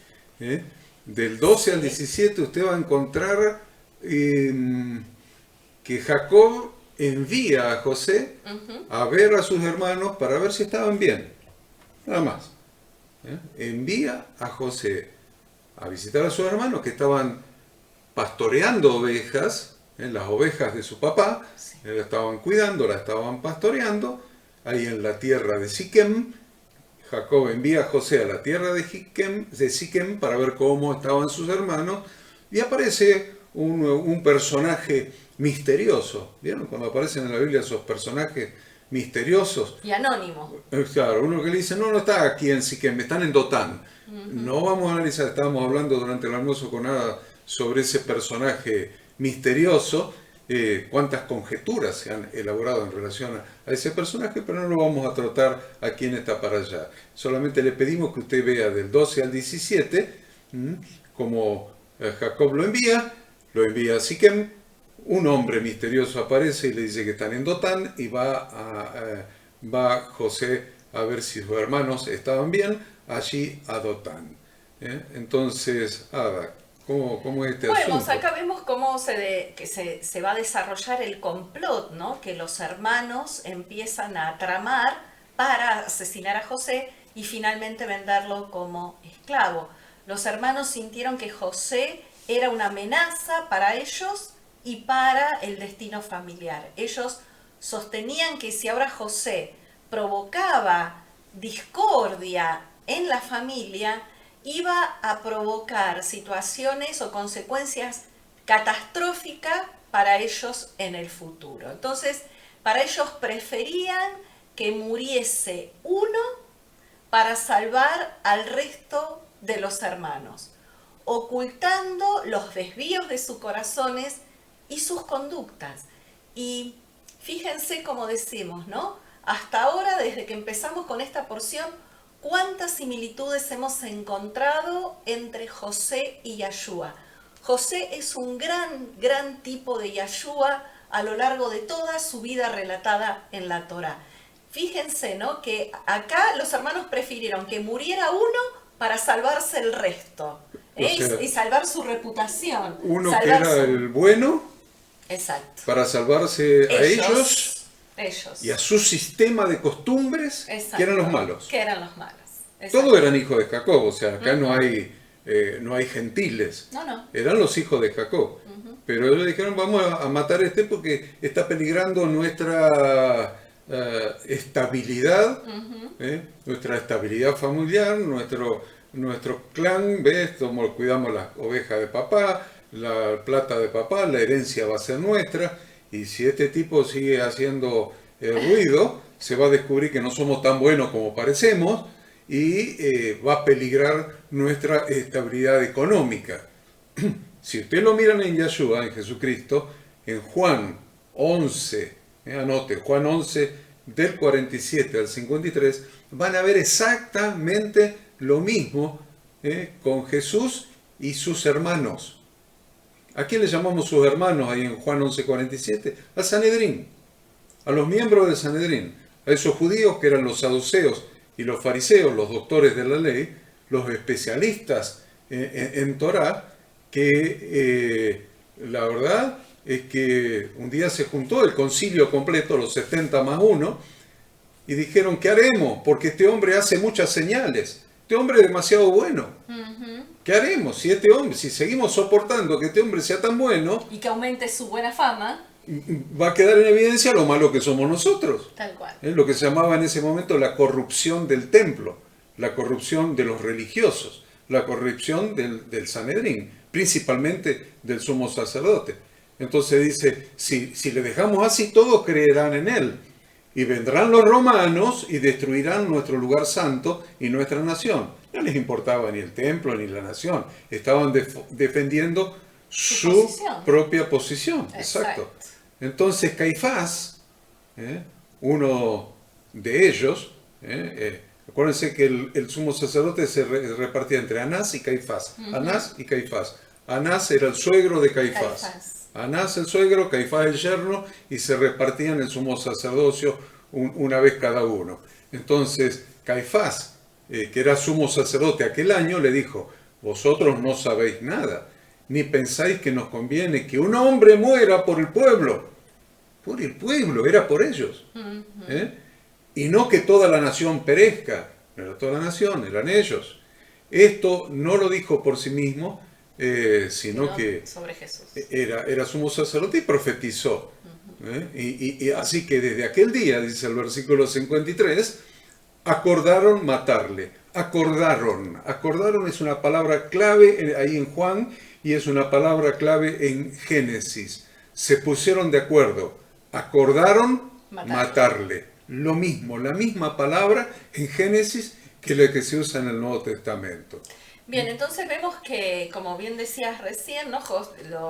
Del 12 al 17 usted va a encontrar que Jacob envía a José a ver a sus hermanos para ver si estaban bien. Nada más. Envía a José a visitar a sus hermanos que estaban pastoreando ovejas, las ovejas de su papá, Sí. la estaban cuidando, la estaban pastoreando, ahí en la tierra de Siquem. Jacob envía a José a la tierra de Siquem para ver cómo estaban sus hermanos, y aparece un personaje misterioso. ¿Vieron? Cuando aparecen en la Biblia esos personajes misteriosos. Y anónimo. Claro, uno que le dice, no está aquí en Siquem, están en Dotán. No vamos a analizar, estábamos hablando durante el almuerzo con Ada sobre ese personaje misterioso, cuántas conjeturas se han elaborado en relación a ese personaje, pero no lo vamos a tratar aquí en esta para allá. Solamente le pedimos que usted vea del 12 al 17, como Jacob lo envía a Siquem, un hombre misterioso aparece y le dice que están en Dotán y va José a ver si sus hermanos estaban bien allí a Dotán. Entonces, Ada, ¿cómo es este Bueno, asunto? acá vemos cómo se va a desarrollar el complot, ¿no? Que los hermanos empiezan a tramar para asesinar a José y finalmente venderlo como esclavo. Los hermanos sintieron que José era una amenaza para ellos y para el destino familiar. Ellos sostenían que si ahora José provocaba discordia en la familia, iba a provocar situaciones o consecuencias catastróficas para ellos en el futuro. Entonces, para ellos preferían que muriese uno para salvar al resto de los hermanos, ocultando los desvíos de sus corazones y sus conductas. Y fíjense como decimos, ¿no? Hasta ahora, desde que empezamos con esta porción, cuántas similitudes hemos encontrado entre José y Yahshua. José es un gran tipo de Yahshua a lo largo de toda su vida relatada en la Torá. Fíjense, ¿no? Que acá los hermanos prefirieron que muriera uno para salvarse el resto, O sea, y salvar su reputación. uno que salvar era su... el bueno Exacto. para salvarse a ellos Ellos. y a su sistema de costumbres, Exacto. que eran los malos. Que eran los malos. Exacto. Todos eran hijos de Jacob, o sea, acá no hay gentiles. No. Eran los hijos de Jacob. Pero ellos dijeron, vamos a matar a este porque está peligrando nuestra estabilidad, nuestra estabilidad familiar, nuestro clan, ¿ves? Cuidamos las ovejas de papá, la plata de papá, la herencia va a ser nuestra, y si este tipo sigue haciendo ruido, se va a descubrir que no somos tan buenos como parecemos, y va a peligrar nuestra estabilidad económica. Si ustedes lo miran en Yahshua, en Jesucristo, en Juan 11, anote, Juan 11, del 47 al 53, van a ver exactamente lo mismo con Jesús y sus hermanos. ¿A quién le llamamos sus hermanos ahí en Juan 11, 47? Al Sanedrín, a los miembros del Sanedrín, a esos judíos que eran los saduceos y los fariseos, los doctores de la ley, los especialistas en Torá, que la verdad es que un día se juntó el concilio completo, los 70 más 1, y dijeron, ¿qué haremos? Porque este hombre hace muchas señales. Este hombre es demasiado bueno. ¿Qué haremos? Si seguimos soportando que este hombre sea tan bueno, y que aumente su buena fama, va a quedar en evidencia lo malo que somos nosotros. tal cual. Lo que se llamaba en ese momento la corrupción del templo, la corrupción de los religiosos, la corrupción del Sanedrín, principalmente del sumo sacerdote. Entonces dice, si le dejamos así, todos creerán en él. Y vendrán los romanos y destruirán nuestro lugar santo y nuestra nación. No les importaba ni el templo ni la nación. Estaban defendiendo su propia posición. Exacto. Entonces Caifás, uno de ellos, acuérdense que el sumo sacerdote se repartía entre Anás y Caifás. Anás y Caifás. Anás era el suegro de Caifás. Anás el suegro, Caifás el yerno, y se repartían el sumo sacerdocio una vez cada uno. Entonces Caifás, que era sumo sacerdote aquel año, le dijo, vosotros no sabéis nada, ni pensáis que nos conviene que un hombre muera por el pueblo. Por el pueblo, era por ellos. Y no que toda la nación perezca. No era toda la nación, eran ellos. Esto no lo dijo por sí mismo, sino que sobre Jesús. Era sumo sacerdote y profetizó. Y así que desde aquel día, dice el versículo 53, acordaron matarle. Acordaron es una palabra clave ahí en Juan y es una palabra clave en Génesis. Se pusieron de acuerdo, acordaron matarle. Lo mismo, la misma palabra en Génesis que la que se usa en el Nuevo Testamento. Bien, entonces vemos que, como bien decías recién, ¿no?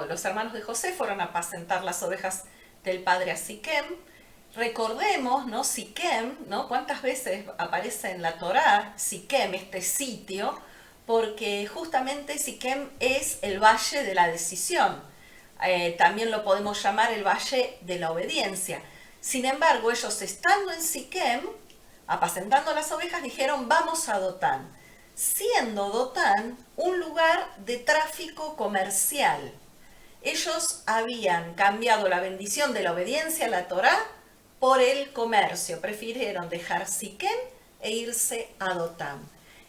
Los hermanos de José fueron a apacentar las ovejas del padre a Siquem. Recordemos, ¿no? Siquem, ¿no? ¿Cuántas veces aparece en la Torá Siquem, este sitio? Porque justamente Siquem es el valle de la decisión. también lo podemos llamar el Valle de la Obediencia. Sin embargo, ellos estando en Siquem, apacentando las ovejas, dijeron vamos a Dotán, siendo Dotán un lugar de tráfico comercial. Ellos habían cambiado la bendición de la obediencia a la Torá por el comercio, prefirieron dejar Siquem e irse a Dotán.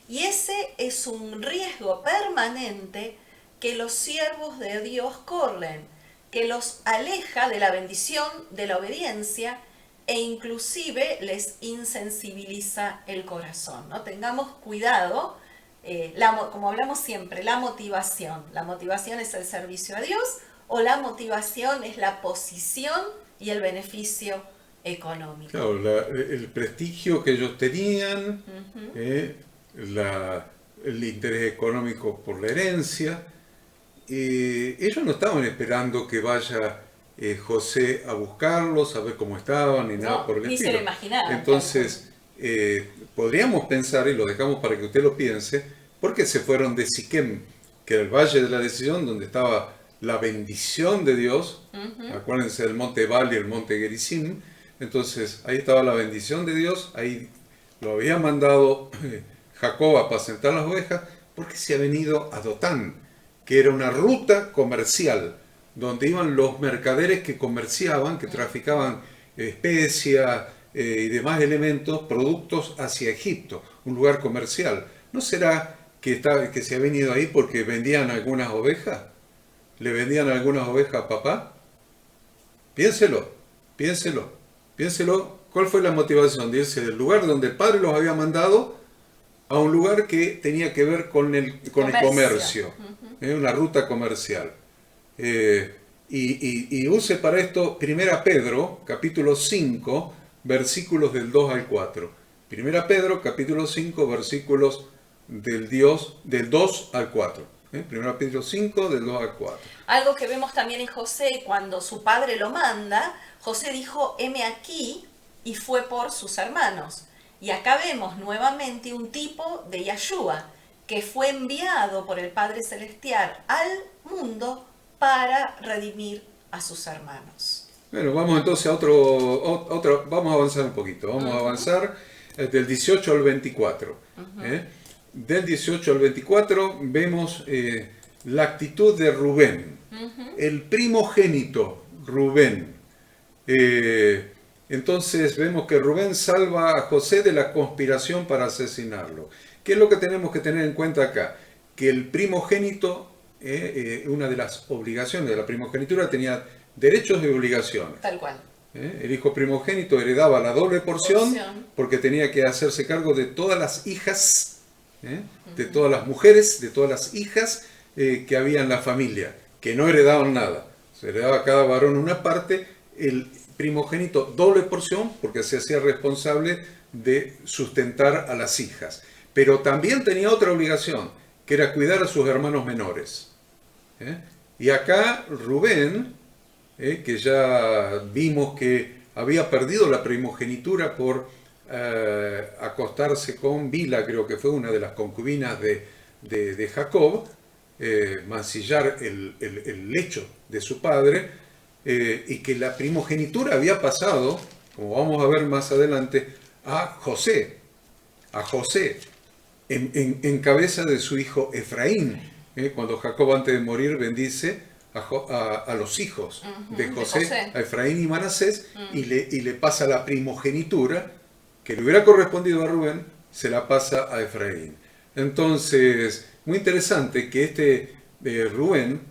Y ese es un riesgo permanente que los siervos de Dios corren, que los aleja de la bendición de la obediencia e inclusive les insensibiliza el corazón, ¿no? Tengamos cuidado, como hablamos siempre, la motivación. La motivación es el servicio a Dios o la motivación es la posición y el beneficio económico. Claro, el prestigio que ellos tenían, el interés económico por la herencia. Ellos no estaban esperando que vaya José a buscarlos, a ver cómo estaban, ni nada por el ni estilo. Se lo imaginaban. Entonces, podríamos pensar, y lo dejamos para que usted lo piense, ¿por qué se fueron de Siquem, que era el valle de la decisión, donde estaba la bendición de Dios? Acuérdense del monte Ebal y el monte Gerizim. Entonces, ahí estaba la bendición de Dios, ahí lo había mandado Jacob a apacentar las ovejas, porque se ha venido a Dotán, que era una ruta comercial, donde iban los mercaderes que comerciaban, que traficaban especias y demás elementos, productos hacia Egipto, un lugar comercial. ¿No será que se ha venido ahí porque vendían algunas ovejas? ¿Le vendían algunas ovejas a papá? Piénselo, piénselo, piénselo. ¿Cuál fue la motivación de irse del lugar donde el padre los había mandado a un lugar que tenía que ver con el comercio? Una ruta comercial. Y use para esto 1 Pedro, capítulo 5, versículos del 2 al 4. 1 Pedro, capítulo 5, versículos del 2 al 4. 1 Pedro 5, del 2 al 4. Algo que vemos también en José, cuando su padre lo manda, José dijo, heme aquí, y fue por sus hermanos. Y acá vemos nuevamente un tipo de Yahshua, que fue enviado por el Padre Celestial al mundo para redimir a sus hermanos. Bueno, vamos entonces a vamos a avanzar un poquito, vamos a avanzar del 18 al 24. Del 18 al 24 vemos la actitud de Rubén, el primogénito Rubén. Entonces vemos que Rubén salva a José de la conspiración para asesinarlo. ¿Qué es lo que tenemos que tener en cuenta acá? Que el primogénito, una de las obligaciones de la primogenitura, tenía derechos y obligaciones. Tal cual. El hijo primogénito heredaba la doble porción porque tenía que hacerse cargo de todas las hijas, de todas las mujeres, de todas las hijas que había en la familia, que no heredaban nada. Se heredaba a cada varón una parte, el primogénito doble porción porque se hacía responsable de sustentar a las hijas. Pero también tenía otra obligación, que era cuidar a sus hermanos menores. Y acá Rubén, que ya vimos que había perdido la primogenitura por acostarse con Bila, creo que fue una de las concubinas de Jacob, mancillar el lecho de su padre, y que la primogenitura había pasado, como vamos a ver más adelante, a José, en cabeza de su hijo Efraín, cuando Jacob antes de morir bendice a los hijos de José, a Efraín y Manasés, y le pasa la primogenitura, que le hubiera correspondido a Rubén, se la pasa a Efraín. Entonces, muy interesante que Rubén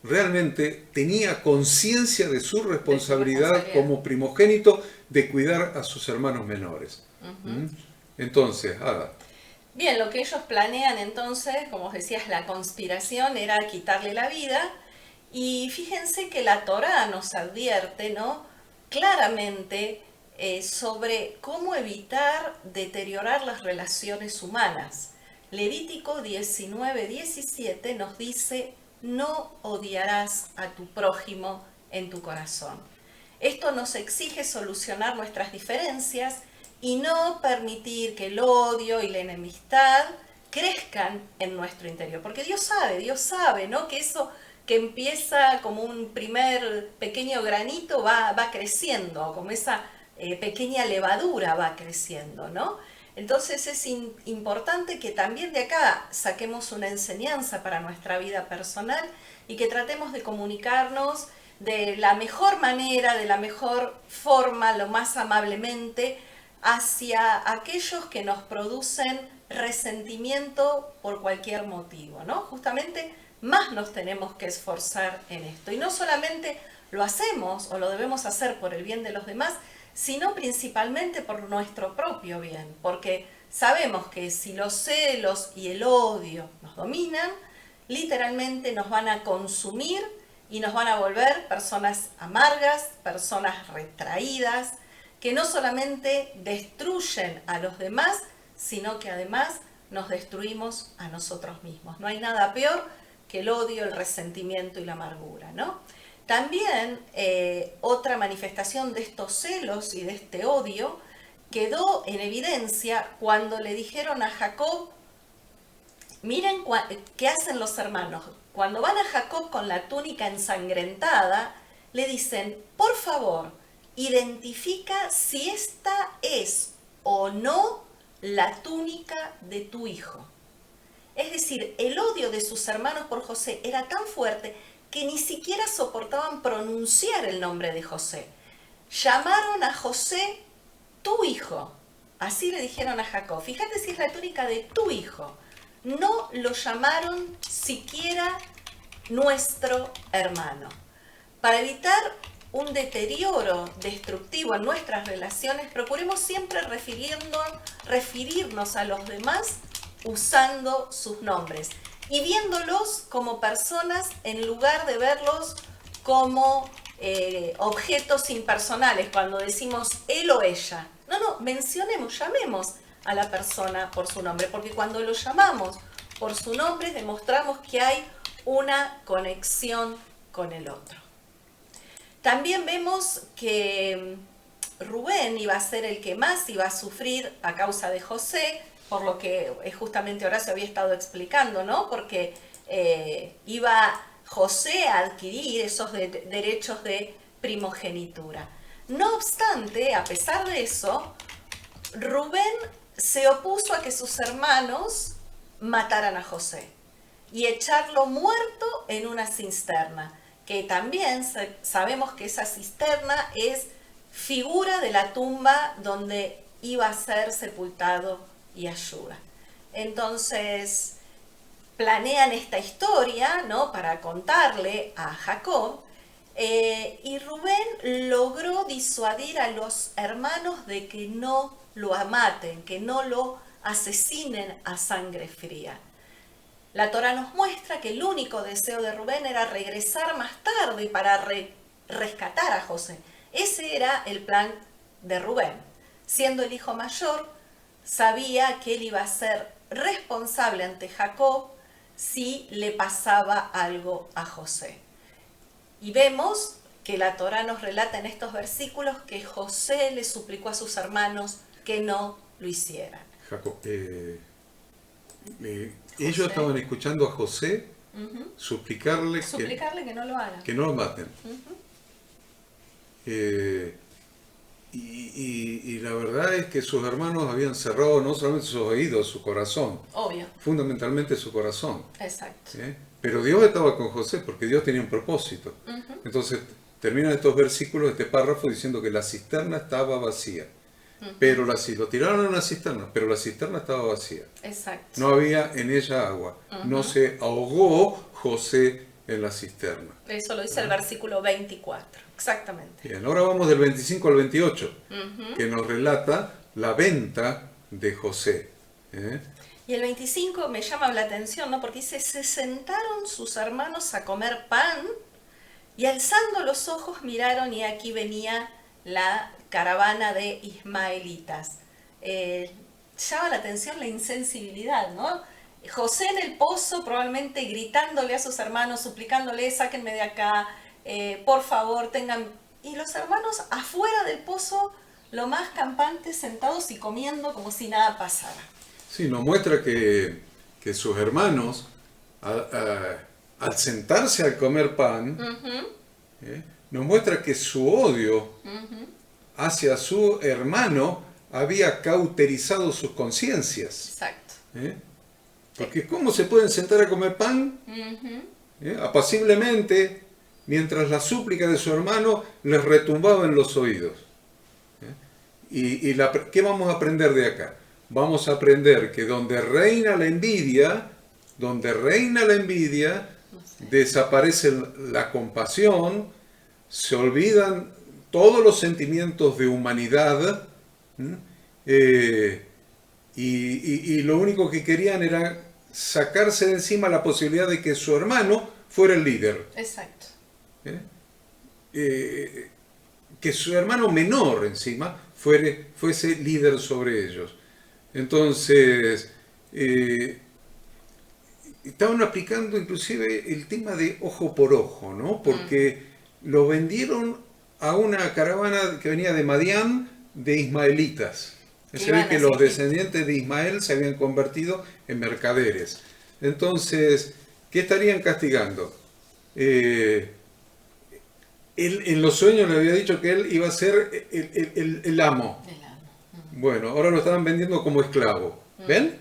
realmente tenía conciencia de su responsabilidad como primogénito de cuidar a sus hermanos menores. Entonces, Ada. Bien, lo que ellos planean entonces, como decías, la conspiración era quitarle la vida. Y fíjense que la Torá nos advierte, ¿no?, claramente sobre cómo evitar deteriorar las relaciones humanas. Levítico 19:17 nos dice, no odiarás a tu prójimo en tu corazón. Esto nos exige solucionar nuestras diferencias y no permitir que el odio y la enemistad crezcan en nuestro interior. Porque Dios sabe, ¿no?, que eso que empieza como un primer pequeño granito, va creciendo, como esa pequeña levadura va creciendo, ¿no? Entonces es importante que también de acá saquemos una enseñanza para nuestra vida personal y que tratemos de comunicarnos de la mejor manera, de la mejor forma, lo más amablemente, hacia aquellos que nos producen resentimiento por cualquier motivo, ¿no? Justamente más nos tenemos que esforzar en esto. Y no solamente lo hacemos o lo debemos hacer por el bien de los demás, sino principalmente por nuestro propio bien, porque sabemos que si los celos y el odio nos dominan, literalmente nos van a consumir y nos van a volver personas amargas, personas retraídas, que no solamente destruyen a los demás, sino que además nos destruimos a nosotros mismos. No hay nada peor que el odio, el resentimiento y la amargura, ¿no? También otra manifestación de estos celos y de este odio quedó en evidencia cuando le dijeron a Jacob, miren qué hacen los hermanos. Cuando van a Jacob con la túnica ensangrentada, le dicen, por favor, identifica si esta es o no la túnica de tu hijo. Es decir, el odio de sus hermanos por José era tan fuerte que ni siquiera soportaban pronunciar el nombre de José. Llamaron a José tu hijo. Así le dijeron a Jacob. Fíjate si es la túnica de tu hijo. No lo llamaron siquiera nuestro hermano. Para evitar un deterioro destructivo en nuestras relaciones, procuremos siempre referirnos a los demás usando sus nombres y viéndolos como personas en lugar de verlos como objetos impersonales, cuando decimos él o ella. No, mencionemos, llamemos a la persona por su nombre, porque cuando lo llamamos por su nombre demostramos que hay una conexión con el otro. También vemos que Rubén iba a ser el que más iba a sufrir a causa de José, por lo que justamente Horacio había estado explicando, ¿no? Porque iba José a adquirir esos derechos de primogenitura. No obstante, a pesar de eso, Rubén se opuso a que sus hermanos mataran a José y echarlo muerto en una cisterna, que también sabemos que esa cisterna es figura de la tumba donde iba a ser sepultado Yahshua. Entonces planean esta historia, ¿no?, para contarle a Jacob, y Rubén logró disuadir a los hermanos de que no lo maten, que no lo asesinen a sangre fría. La Torá nos muestra que el único deseo de Rubén era regresar más tarde para rescatar a José. Ese era el plan de Rubén. Siendo el hijo mayor, sabía que él iba a ser responsable ante Jacob si le pasaba algo a José. Y vemos que la Torá nos relata en estos versículos que José le suplicó a sus hermanos que no lo hicieran. Jacob, ellos estaban escuchando a José suplicarle que no lo hagan. Que no lo maten. Y la verdad es que sus hermanos habían cerrado no solamente sus oídos, su corazón. Obvio. Fundamentalmente su corazón. Exacto. Pero Dios estaba con José porque Dios tenía un propósito. Entonces terminan estos versículos, este párrafo, diciendo que la cisterna estaba vacía. Pero lo tiraron a una cisterna, pero la cisterna estaba vacía. Exacto. No había en ella agua. No se ahogó José en la cisterna. Eso lo dice el versículo 24. Exactamente. Bien, ahora vamos del 25 al 28, que nos relata la venta de José. Y el 25 me llama la atención, ¿no? Porque dice, se sentaron sus hermanos a comer pan y alzando los ojos miraron y aquí venía la caravana de ismaelitas. Llama la atención la insensibilidad, ¿no? José en el pozo probablemente gritándole a sus hermanos, suplicándole, sáquenme de acá, por favor, tengan... Y los hermanos afuera del pozo, lo más campantes, sentados y comiendo como si nada pasara. Sí, nos muestra que sus hermanos, al sentarse al comer pan, nos muestra que su odio hacia su hermano había cauterizado sus conciencias. Exacto. Porque ¿cómo se pueden sentar a comer pan? Apaciblemente, mientras la súplica de su hermano les retumbaba en los oídos. ¿Qué vamos a aprender de acá? Vamos a aprender que donde reina la envidia, desaparece la compasión, se olvidan todos los sentimientos de humanidad, y lo único que querían era sacarse de encima la posibilidad de que su hermano fuera el líder. Exacto. Que su hermano menor encima fuese líder sobre ellos. Entonces, estaban aplicando inclusive el tema de ojo por ojo, ¿no? Porque lo vendieron a una caravana que venía de Madián, de ismaelitas. Se ve que los descendientes de Ismael se habían convertido en mercaderes. Entonces, ¿qué estarían castigando? Él en los sueños le había dicho que él iba a ser el amo. Bueno, ahora lo estaban vendiendo como esclavo. ¿Ven?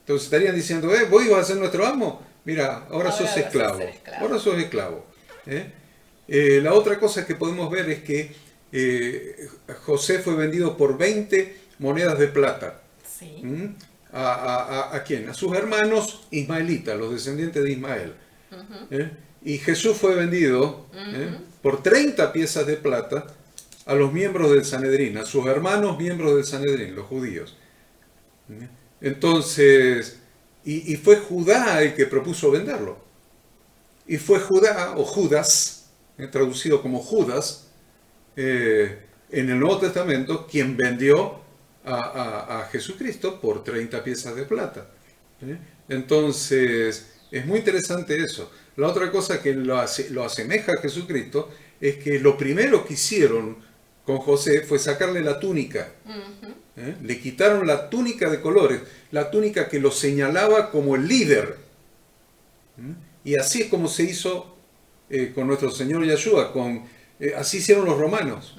Entonces estarían diciendo, ¿vos ibas a ser nuestro amo? Mira, ahora sos esclavo. Ahora sos esclavo. La otra cosa que podemos ver es que José fue vendido por 20 monedas de plata. Sí. ¿A quién? A sus hermanos ismaelitas, los descendientes de Ismael. Y Jesús fue vendido por 30 piezas de plata a los miembros del Sanedrín, a sus hermanos miembros del Sanedrín, los judíos. Entonces, y fue Judá el que propuso venderlo. Y fue Judá, o Judas, traducido como Judas, en el Nuevo Testamento, quien vendió a Jesucristo por 30 piezas de plata. Entonces, es muy interesante eso. La otra cosa que lo asemeja a Jesucristo es que lo primero que hicieron con José fue sacarle la túnica. Le quitaron la túnica de colores, la túnica que lo señalaba como el líder. Y así es como se hizo con nuestro Señor Yeshua, así hicieron los romanos.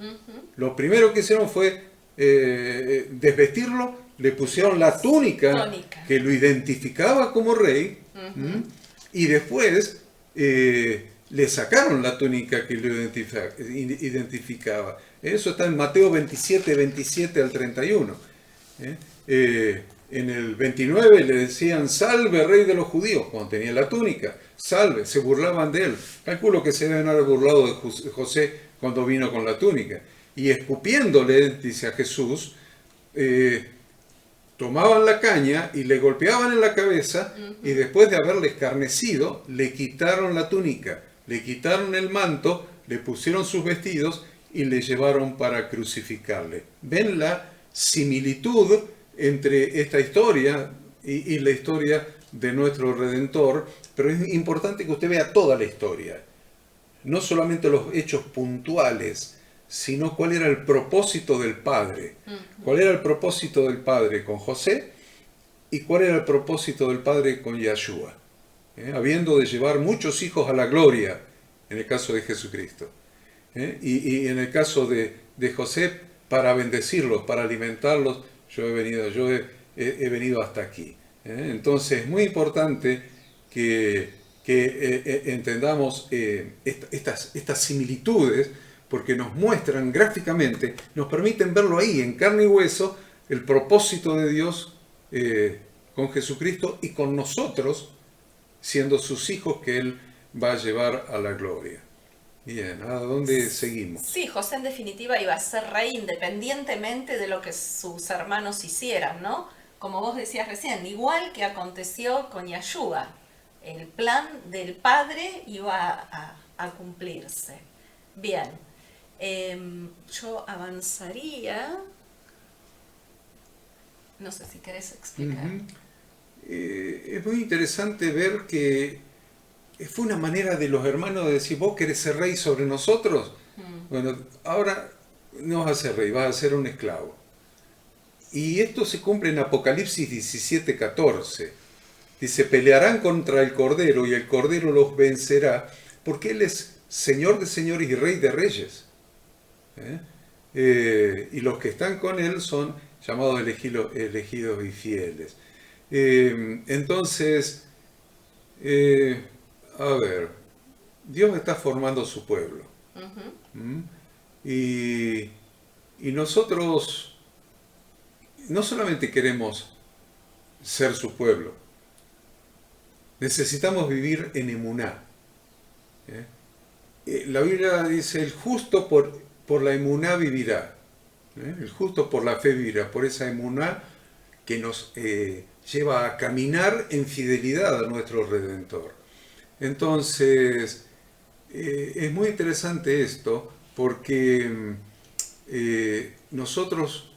Lo primero que hicieron fue desvestirlo, le pusieron la túnica que lo identificaba como rey, y después le sacaron la túnica que lo identificaba. Eso está en Mateo 27, 27 al 31. En el 29 le decían, salve rey de los judíos, cuando tenía la túnica, salve, se burlaban de él. Calculo que se deben haber burlado de José cuando vino con la túnica. Y escupiéndole, dice a Jesús, tomaban la caña y le golpeaban en la cabeza, y después de haberle escarnecido, le quitaron la túnica, le quitaron el manto, le pusieron sus vestidos y le llevaron para crucificarle. ¿Ven la similitud entre esta historia y la historia de nuestro Redentor? Pero es importante que usted vea toda la historia, no solamente los hechos puntuales, sino cuál era el propósito del Padre. ¿Cuál era el propósito del Padre con José? ¿Y cuál era el propósito del Padre con Yeshua? Habiendo de llevar muchos hijos a la gloria, en el caso de Jesucristo. Y en el caso de José, para bendecirlos, para alimentarlos, yo he venido hasta aquí. Entonces es muy importante que entendamos estas similitudes, porque nos muestran gráficamente, nos permiten verlo ahí, en carne y hueso, el propósito de Dios con Jesucristo y con nosotros, siendo sus hijos que Él va a llevar a la gloria. Bien, ¿a dónde seguimos? Sí, José en definitiva iba a ser rey independientemente de lo que sus hermanos hicieran, ¿no? Como vos decías recién, igual que aconteció con Yeshua, el plan del Padre iba a cumplirse. Bien, yo avanzaría, no sé si querés explicar. Es muy interesante ver que fue una manera de los hermanos de decir, vos querés ser rey sobre nosotros, bueno, ahora no vas a ser rey, vas a ser un esclavo. Y esto se cumple en Apocalipsis 17:14. Dice, pelearán contra el Cordero y el Cordero los vencerá, porque Él es Señor de señores y Rey de reyes. Y los que están con Él son llamados elegidos y fieles. Entonces, a ver, Dios está formando su pueblo. ¿Mm? Y nosotros no solamente queremos ser su pueblo, necesitamos vivir en emuná. La Biblia dice, el justo por la emuná vivirá. El justo por la fe vivirá, por esa emuná que nos lleva a caminar en fidelidad a nuestro Redentor. Entonces, es muy interesante esto, porque nosotros,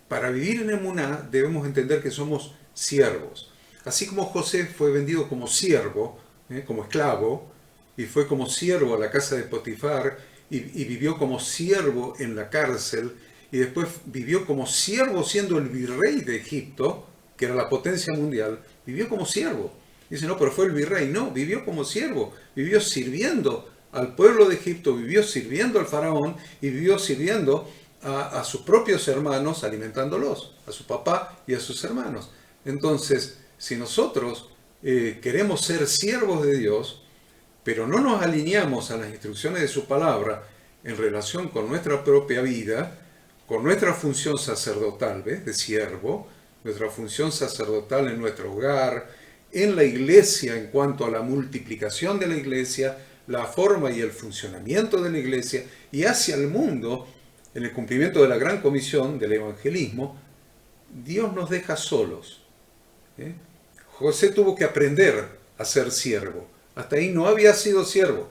para vivir en emuná, debemos entender que somos siervos. Así como José fue vendido como siervo, como esclavo, y fue como siervo a la casa de Potifar, y vivió como siervo en la cárcel, y después vivió como siervo siendo el virrey de Egipto, que era la potencia mundial, vivió como siervo. Dice, no, pero fue el virrey. No, vivió como siervo, vivió sirviendo al pueblo de Egipto, vivió sirviendo al faraón y vivió sirviendo a sus propios hermanos, alimentándolos, a su papá y a sus hermanos. Entonces, si nosotros queremos ser siervos de Dios, pero no nos alineamos a las instrucciones de su palabra en relación con nuestra propia vida, con nuestra función sacerdotal, ¿ves? De siervo, nuestra función sacerdotal en nuestro hogar, en la iglesia en cuanto a la multiplicación de la iglesia, la forma y el funcionamiento de la iglesia, y hacia el mundo, en el cumplimiento de la gran comisión del evangelismo, Dios nos deja solos. José tuvo que aprender a ser siervo. Hasta ahí no había sido siervo.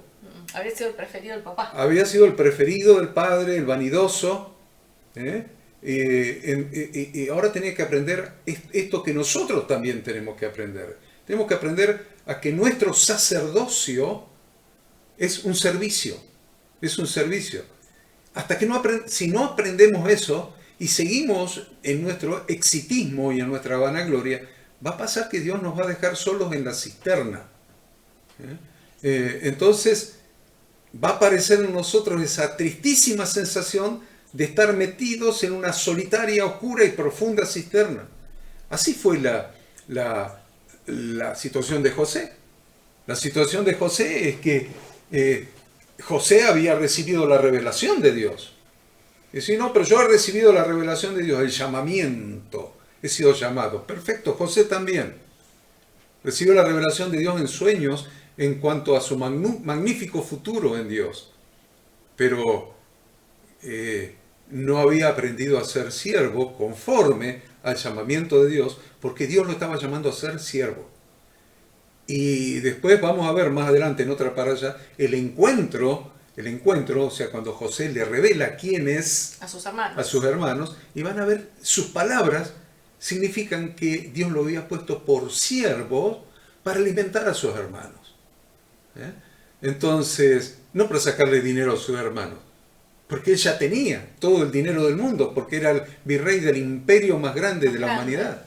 Había sido el preferido del papá. Había sido el preferido del padre, el vanidoso. Y ahora tenía que aprender esto que nosotros también tenemos que aprender. Tenemos que aprender a que nuestro sacerdocio es un servicio. Es un servicio. Hasta que si no aprendemos eso y seguimos en nuestro exitismo y en nuestra vanagloria, va a pasar que Dios nos va a dejar solos en la cisterna. Entonces va a aparecer en nosotros esa tristísima sensación de estar metidos en una solitaria, oscura y profunda cisterna. Así fue la situación de José. La situación de José es que José había recibido la revelación de Dios. Y dice, no, pero yo he recibido la revelación de Dios, el llamamiento, he sido llamado. Perfecto, José también. Recibió la revelación de Dios en sueños en cuanto a su magnífico futuro en Dios. Pero no había aprendido a ser siervo conforme al llamamiento de Dios, porque Dios lo estaba llamando a ser siervo. Y después vamos a ver más adelante en otra paralla el encuentro, o sea, cuando José le revela quién es a sus hermanos, y van a ver sus palabras significan que Dios lo había puesto por siervo para alimentar a sus hermanos. Entonces, no para sacarle dinero a sus hermanos, porque él ya tenía todo el dinero del mundo, porque era el virrey del imperio más grande de la humanidad.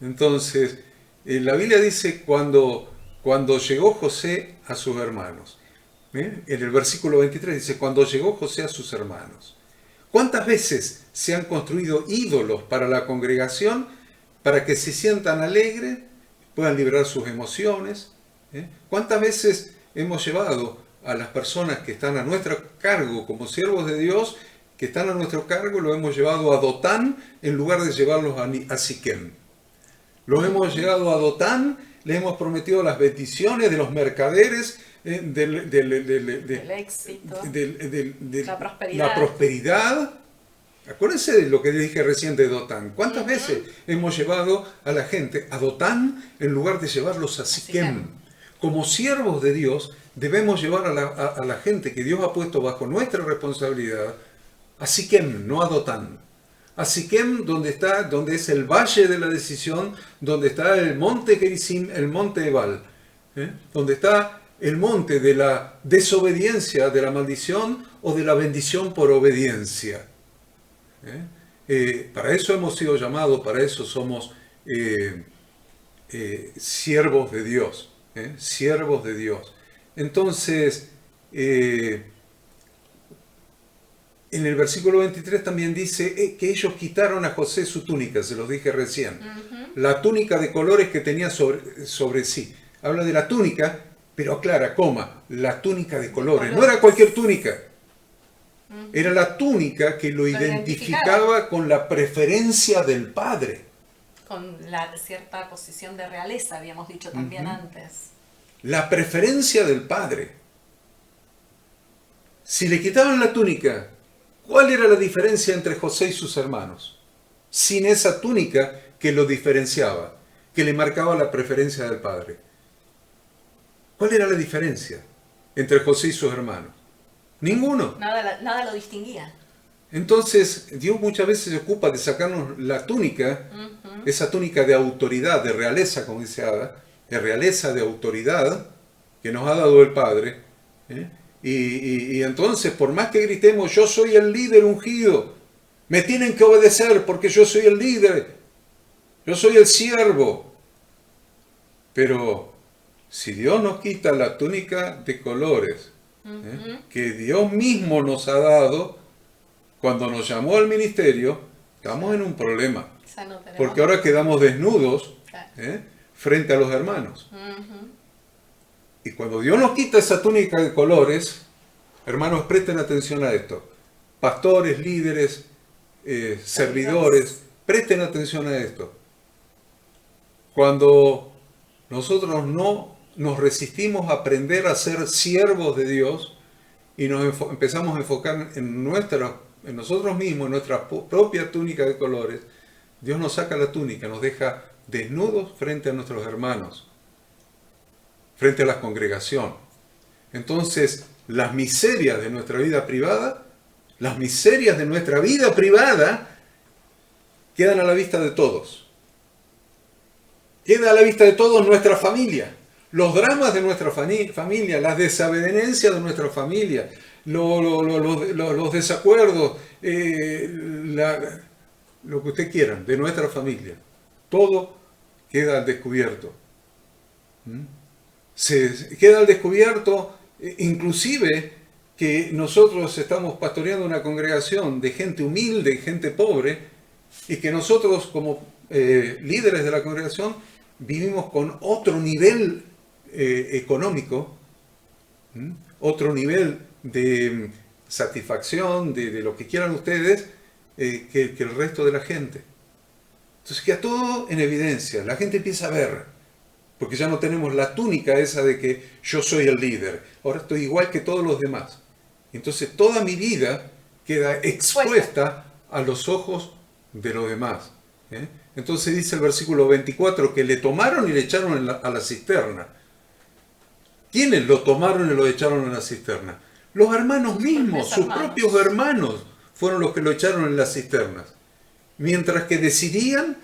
Entonces, la Biblia dice cuando llegó José a sus hermanos. En el versículo 23 dice, cuando llegó José a sus hermanos. ¿Cuántas veces se han construido ídolos para la congregación para que se sientan alegres, puedan liberar sus emociones? ¿Cuántas veces hemos llevado a las personas que están a nuestro cargo como siervos de Dios, que están a nuestro cargo, lo hemos llevado a Dotán en lugar de llevarlos a Siquem? Los hemos llevado a Dotán, les hemos prometido las bendiciones de los mercaderes, del éxito, la prosperidad. Acuérdense de lo que dije recién de Dotán. ¿Cuántas veces hemos llevado a la gente a Dotán en lugar de llevarlos a Siquem? Como siervos de Dios debemos llevar a la gente que Dios ha puesto bajo nuestra responsabilidad a Siquem, no a Dotán. A Siquem, donde es el valle de la decisión, donde está el monte Gerizim, el monte Ebal, donde está el monte de la desobediencia, de la maldición o de la bendición por obediencia. Para eso hemos sido llamados, para eso somos siervos de Dios, siervos de Dios. Entonces, en el versículo 23 también dice que ellos quitaron a José su túnica, se los dije recién, la túnica de colores que tenía sobre sí. Habla de la túnica, pero aclara, la túnica de colores. No era cualquier túnica, era la túnica que lo identificaba con la preferencia del padre. Con la cierta posición de realeza, habíamos dicho también antes. La preferencia del padre. Si le quitaban la túnica, ¿cuál era la diferencia entre José y sus hermanos? Sin esa túnica que lo diferenciaba, que le marcaba la preferencia del padre. ¿Cuál era la diferencia entre José y sus hermanos? Ninguno. Nada lo distinguía. Entonces, Dios muchas veces se ocupa de sacarnos la túnica, esa túnica de autoridad, de realeza, como dice Ada, de realeza, de autoridad, que nos ha dado el Padre. Y entonces, por más que gritemos, yo soy el líder ungido, me tienen que obedecer porque yo soy el líder, yo soy el siervo. Pero si Dios nos quita la túnica de colores, que Dios mismo nos ha dado, cuando nos llamó al ministerio, estamos en un problema. Porque ahora quedamos desnudos frente a los hermanos. Y cuando Dios nos quita esa túnica de colores, hermanos, presten atención a esto. Pastores, líderes, servidores, presten atención a esto. Cuando nosotros no nos resistimos a aprender a ser siervos de Dios y nos empezamos a enfocar en nosotros mismos, en nuestra propia túnica de colores, Dios nos saca la túnica, nos deja desnudos frente a nuestros hermanos, frente a la congregación. Entonces, las miserias de nuestra vida privada, quedan a la vista de todos. Queda a la vista de todos nuestra familia. Los dramas de nuestra familia, las desavenencias de nuestra familia, los desacuerdos, lo que usted quiera, de nuestra familia. Todo queda al descubierto. Se queda al descubierto, inclusive que nosotros estamos pastoreando una congregación de gente humilde, gente pobre, y que nosotros como líderes de la congregación vivimos con otro nivel económico, otro nivel de satisfacción, de lo que quieran ustedes, que el resto de la gente. Entonces queda todo en evidencia, la gente empieza a ver, porque ya no tenemos la túnica esa de que yo soy el líder, ahora estoy igual que todos los demás. Entonces toda mi vida queda expuesta a los ojos de los demás. Entonces dice el versículo 24 que le tomaron y le echaron a la cisterna. ¿Quiénes lo tomaron y lo echaron en la cisterna? Los hermanos mismos, sus propios hermanos fueron los que lo echaron en las cisternas. Mientras que decidían,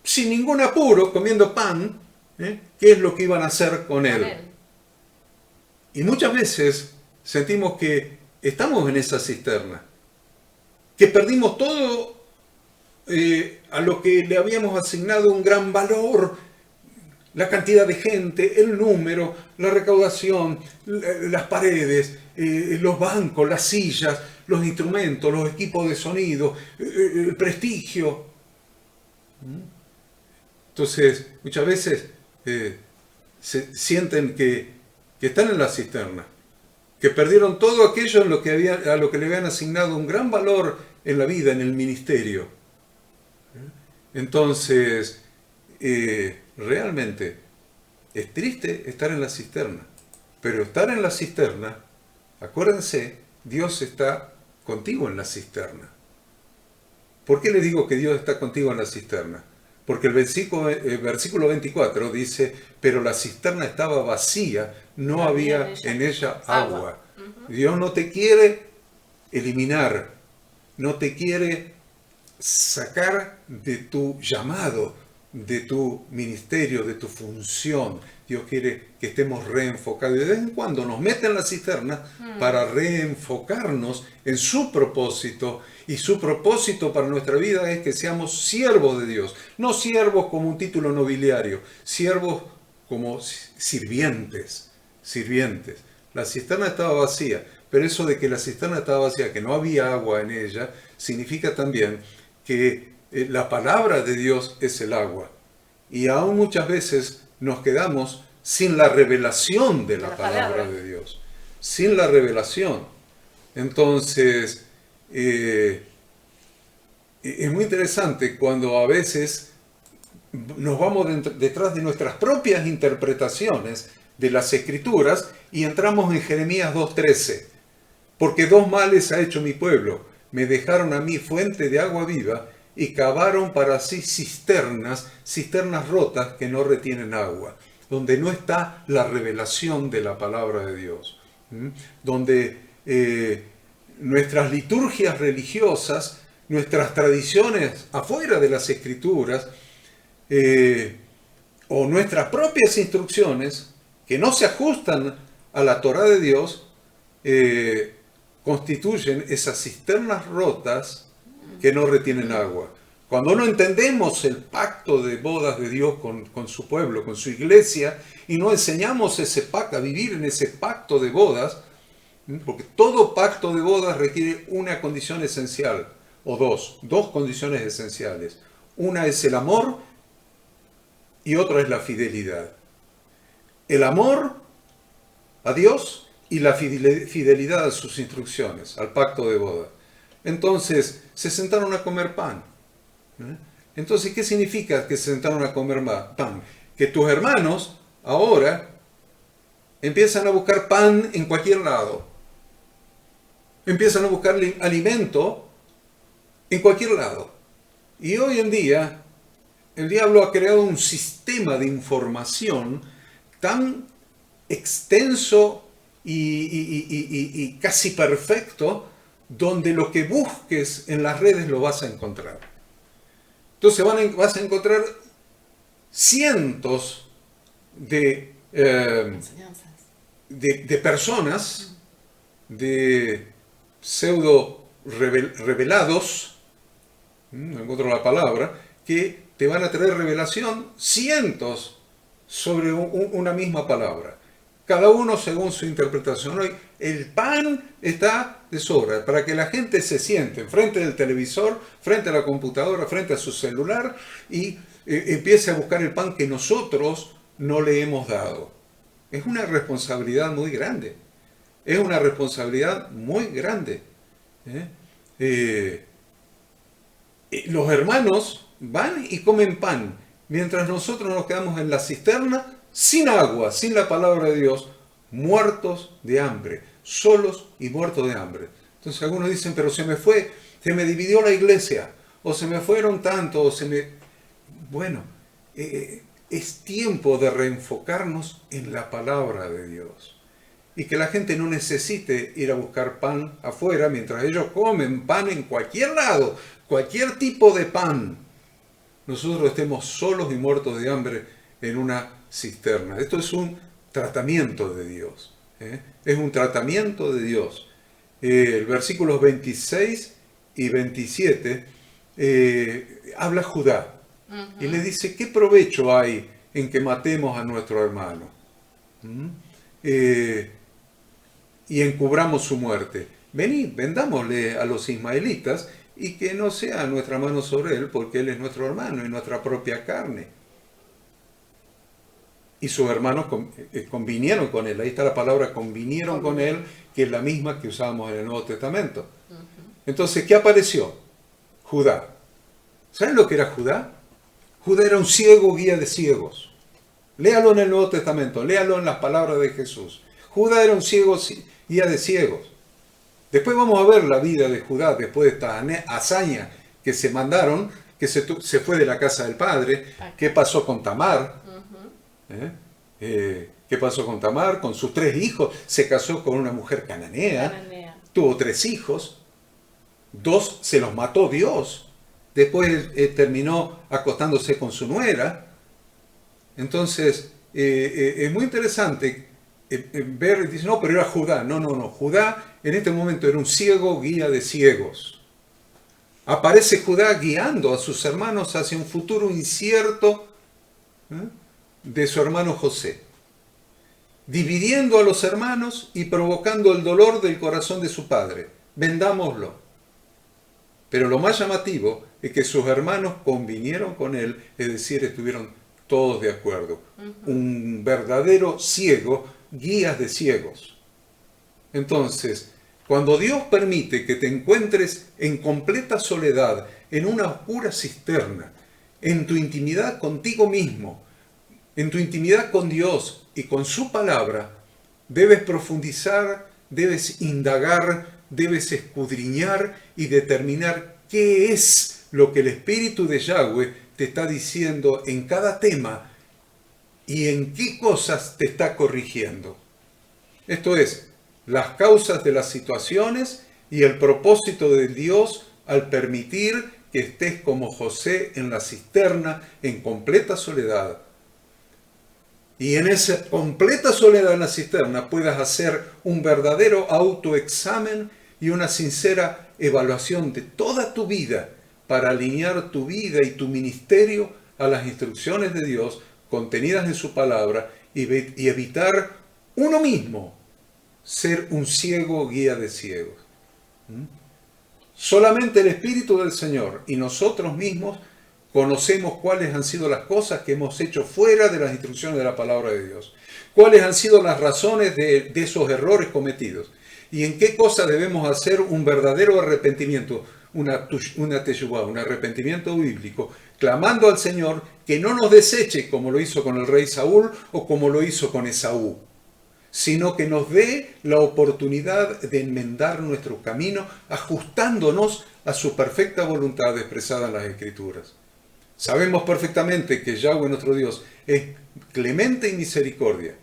sin ningún apuro, comiendo pan, qué es lo que iban a hacer con él. Y muchas veces sentimos que estamos en esa cisterna, que perdimos todo a lo que le habíamos asignado un gran valor, la cantidad de gente, el número, la recaudación, las paredes, los bancos, las sillas, los instrumentos, los equipos de sonido, el prestigio. Entonces, muchas veces se sienten que están en la cisterna, que perdieron todo aquello a lo que le habían asignado un gran valor en la vida, en el ministerio. Entonces, realmente es triste estar en la cisterna, pero estar en la cisterna, acuérdense, Dios está contigo en la cisterna. ¿Por qué le digo que Dios está contigo en la cisterna? Porque el versículo 24 dice, pero la cisterna estaba vacía, no había en ella agua. Dios no te quiere eliminar, no te quiere sacar de tu llamado, de tu ministerio, de tu función. Dios quiere que estemos reenfocados. De vez en cuando nos mete en la cisterna para reenfocarnos en su propósito. Y su propósito para nuestra vida es que seamos siervos de Dios. No siervos como un título nobiliario, siervos como sirvientes. Sirvientes. La cisterna estaba vacía, pero eso de que la cisterna estaba vacía, que no había agua en ella, significa también que la palabra de Dios es el agua. Y aún muchas veces nos quedamos sin la revelación de la palabra de Dios. Sin la revelación. Entonces, es muy interesante cuando a veces nos vamos detrás de nuestras propias interpretaciones de las Escrituras y entramos en Jeremías 2:13. Porque dos males ha hecho mi pueblo. Me dejaron a mí fuente de agua viva y cavaron para sí cisternas rotas que no retienen agua, donde no está la revelación de la palabra de Dios, donde nuestras liturgias religiosas, nuestras tradiciones afuera de las Escrituras, o nuestras propias instrucciones, que no se ajustan a la Torá de Dios, constituyen esas cisternas rotas que no retienen agua. Cuando no entendemos el pacto de bodas de Dios con su pueblo, con su iglesia, y no enseñamos ese pacto, a vivir en ese pacto de bodas, porque todo pacto de bodas requiere una condición esencial, o dos condiciones esenciales. Una es el amor y otra es la fidelidad. El amor a Dios y la fidelidad a sus instrucciones, al pacto de boda. Entonces, se sentaron a comer pan. Entonces, ¿qué significa que se sentaron a comer pan? Que tus hermanos ahora empiezan a buscar pan en cualquier lado. Empiezan a buscar alimento en cualquier lado. Y hoy en día, el diablo ha creado un sistema de información tan extenso y casi perfecto, donde lo que busques en las redes lo vas a encontrar. Entonces vas a encontrar cientos de personas, de pseudo revelados, no encuentro la palabra, que te van a traer revelación, cientos sobre una misma palabra. Cada uno según su interpretación. Hoy el pan está de sobra para que la gente se siente frente del televisor, frente a la computadora, frente a su celular y empiece a buscar el pan que nosotros no le hemos dado. Es una responsabilidad muy grande. Es una responsabilidad muy grande. Los hermanos van y comen pan, mientras nosotros nos quedamos en la cisterna sin agua, sin la palabra de Dios, muertos de hambre, solos y muertos de hambre. Entonces algunos dicen, pero se me dividió la iglesia, o se me fueron tanto, Bueno, es tiempo de reenfocarnos en la palabra de Dios. Y que la gente no necesite ir a buscar pan afuera, mientras ellos comen pan en cualquier lado, cualquier tipo de pan. Nosotros estemos solos y muertos de hambre en una cisterna. Esto es un tratamiento de Dios. Es un tratamiento de Dios. Versículos 26 y 27 habla Judá. Y le dice, ¿qué provecho hay en que matemos a nuestro hermano? Y encubramos su muerte. Vendámosle a los ismaelitas y que no sea nuestra mano sobre él, porque él es nuestro hermano y nuestra propia carne. Y sus hermanos convinieron con él. Ahí está la palabra convinieron con él, que es la misma que usábamos en el Nuevo Testamento. Entonces, ¿qué apareció? Judá. ¿Saben lo que era Judá? Judá era un ciego guía de ciegos. Léalo en el Nuevo Testamento, léalo en las palabras de Jesús. Judá era un ciego guía de ciegos. Después vamos a ver la vida de Judá, después de esta hazaña que se mandaron, que se fue de la casa del padre. ¿Qué pasó con Tamar? ¿Qué pasó con Tamar? Con sus 3 hijos. Se casó con una mujer cananea. Tuvo 3 hijos. 2 se los mató Dios. después terminó acostándose con su nuera. Entonces, es muy interesante ver, dice, no, pero era Judá. No, Judá en este momento era un ciego guía de ciegos. Aparece Judá guiando a sus hermanos hacia un futuro incierto de su hermano José, dividiendo a los hermanos y provocando el dolor del corazón de su padre. Vendámoslo. Pero lo más llamativo es que sus hermanos convinieron con él, es decir, estuvieron todos de acuerdo. Un verdadero ciego, guías de ciegos. Entonces, cuando Dios permite que te encuentres en completa soledad, en una oscura cisterna, en tu intimidad contigo mismo, en tu intimidad con Dios y con su palabra, debes profundizar, debes indagar, debes escudriñar y determinar qué es lo que el Espíritu de Yahweh te está diciendo en cada tema y en qué cosas te está corrigiendo. Esto es, las causas de las situaciones y el propósito de Dios al permitir que estés como José en la cisterna, en completa soledad. Y en esa completa soledad en la cisterna puedas hacer un verdadero autoexamen y una sincera evaluación de toda tu vida para alinear tu vida y tu ministerio a las instrucciones de Dios contenidas en su palabra y evitar uno mismo ser un ciego guía de ciegos. Solamente el Espíritu del Señor y nosotros mismos conocemos cuáles han sido las cosas que hemos hecho fuera de las instrucciones de la palabra de Dios. Cuáles han sido las razones de esos errores cometidos. Y en qué cosas debemos hacer un verdadero arrepentimiento, una teshuvá, un arrepentimiento bíblico, clamando al Señor que no nos deseche como lo hizo con el rey Saúl o como lo hizo con Esaú, sino que nos dé la oportunidad de enmendar nuestro camino ajustándonos a su perfecta voluntad expresada en las Escrituras. Sabemos perfectamente que Yahweh nuestro Dios es clemente en misericordia,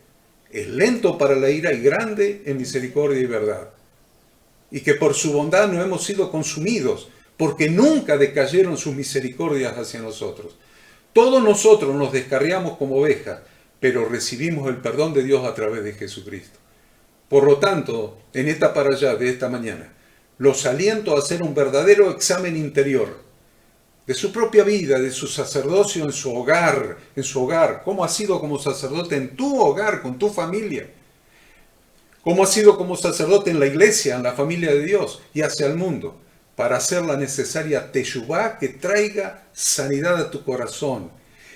es lento para la ira y grande en misericordia y verdad, y que por su bondad no hemos sido consumidos, porque nunca decayeron sus misericordias hacia nosotros. Todos nosotros nos descarriamos como ovejas, pero recibimos el perdón de Dios a través de Jesucristo. Por lo tanto, en esta para allá de esta mañana, los aliento a hacer un verdadero examen interior de su propia vida, de su sacerdocio en su hogar, cómo has sido como sacerdote en tu hogar, con tu familia, cómo has sido como sacerdote en la iglesia, en la familia de Dios y hacia el mundo, para hacer la necesaria teshuvá que traiga sanidad a tu corazón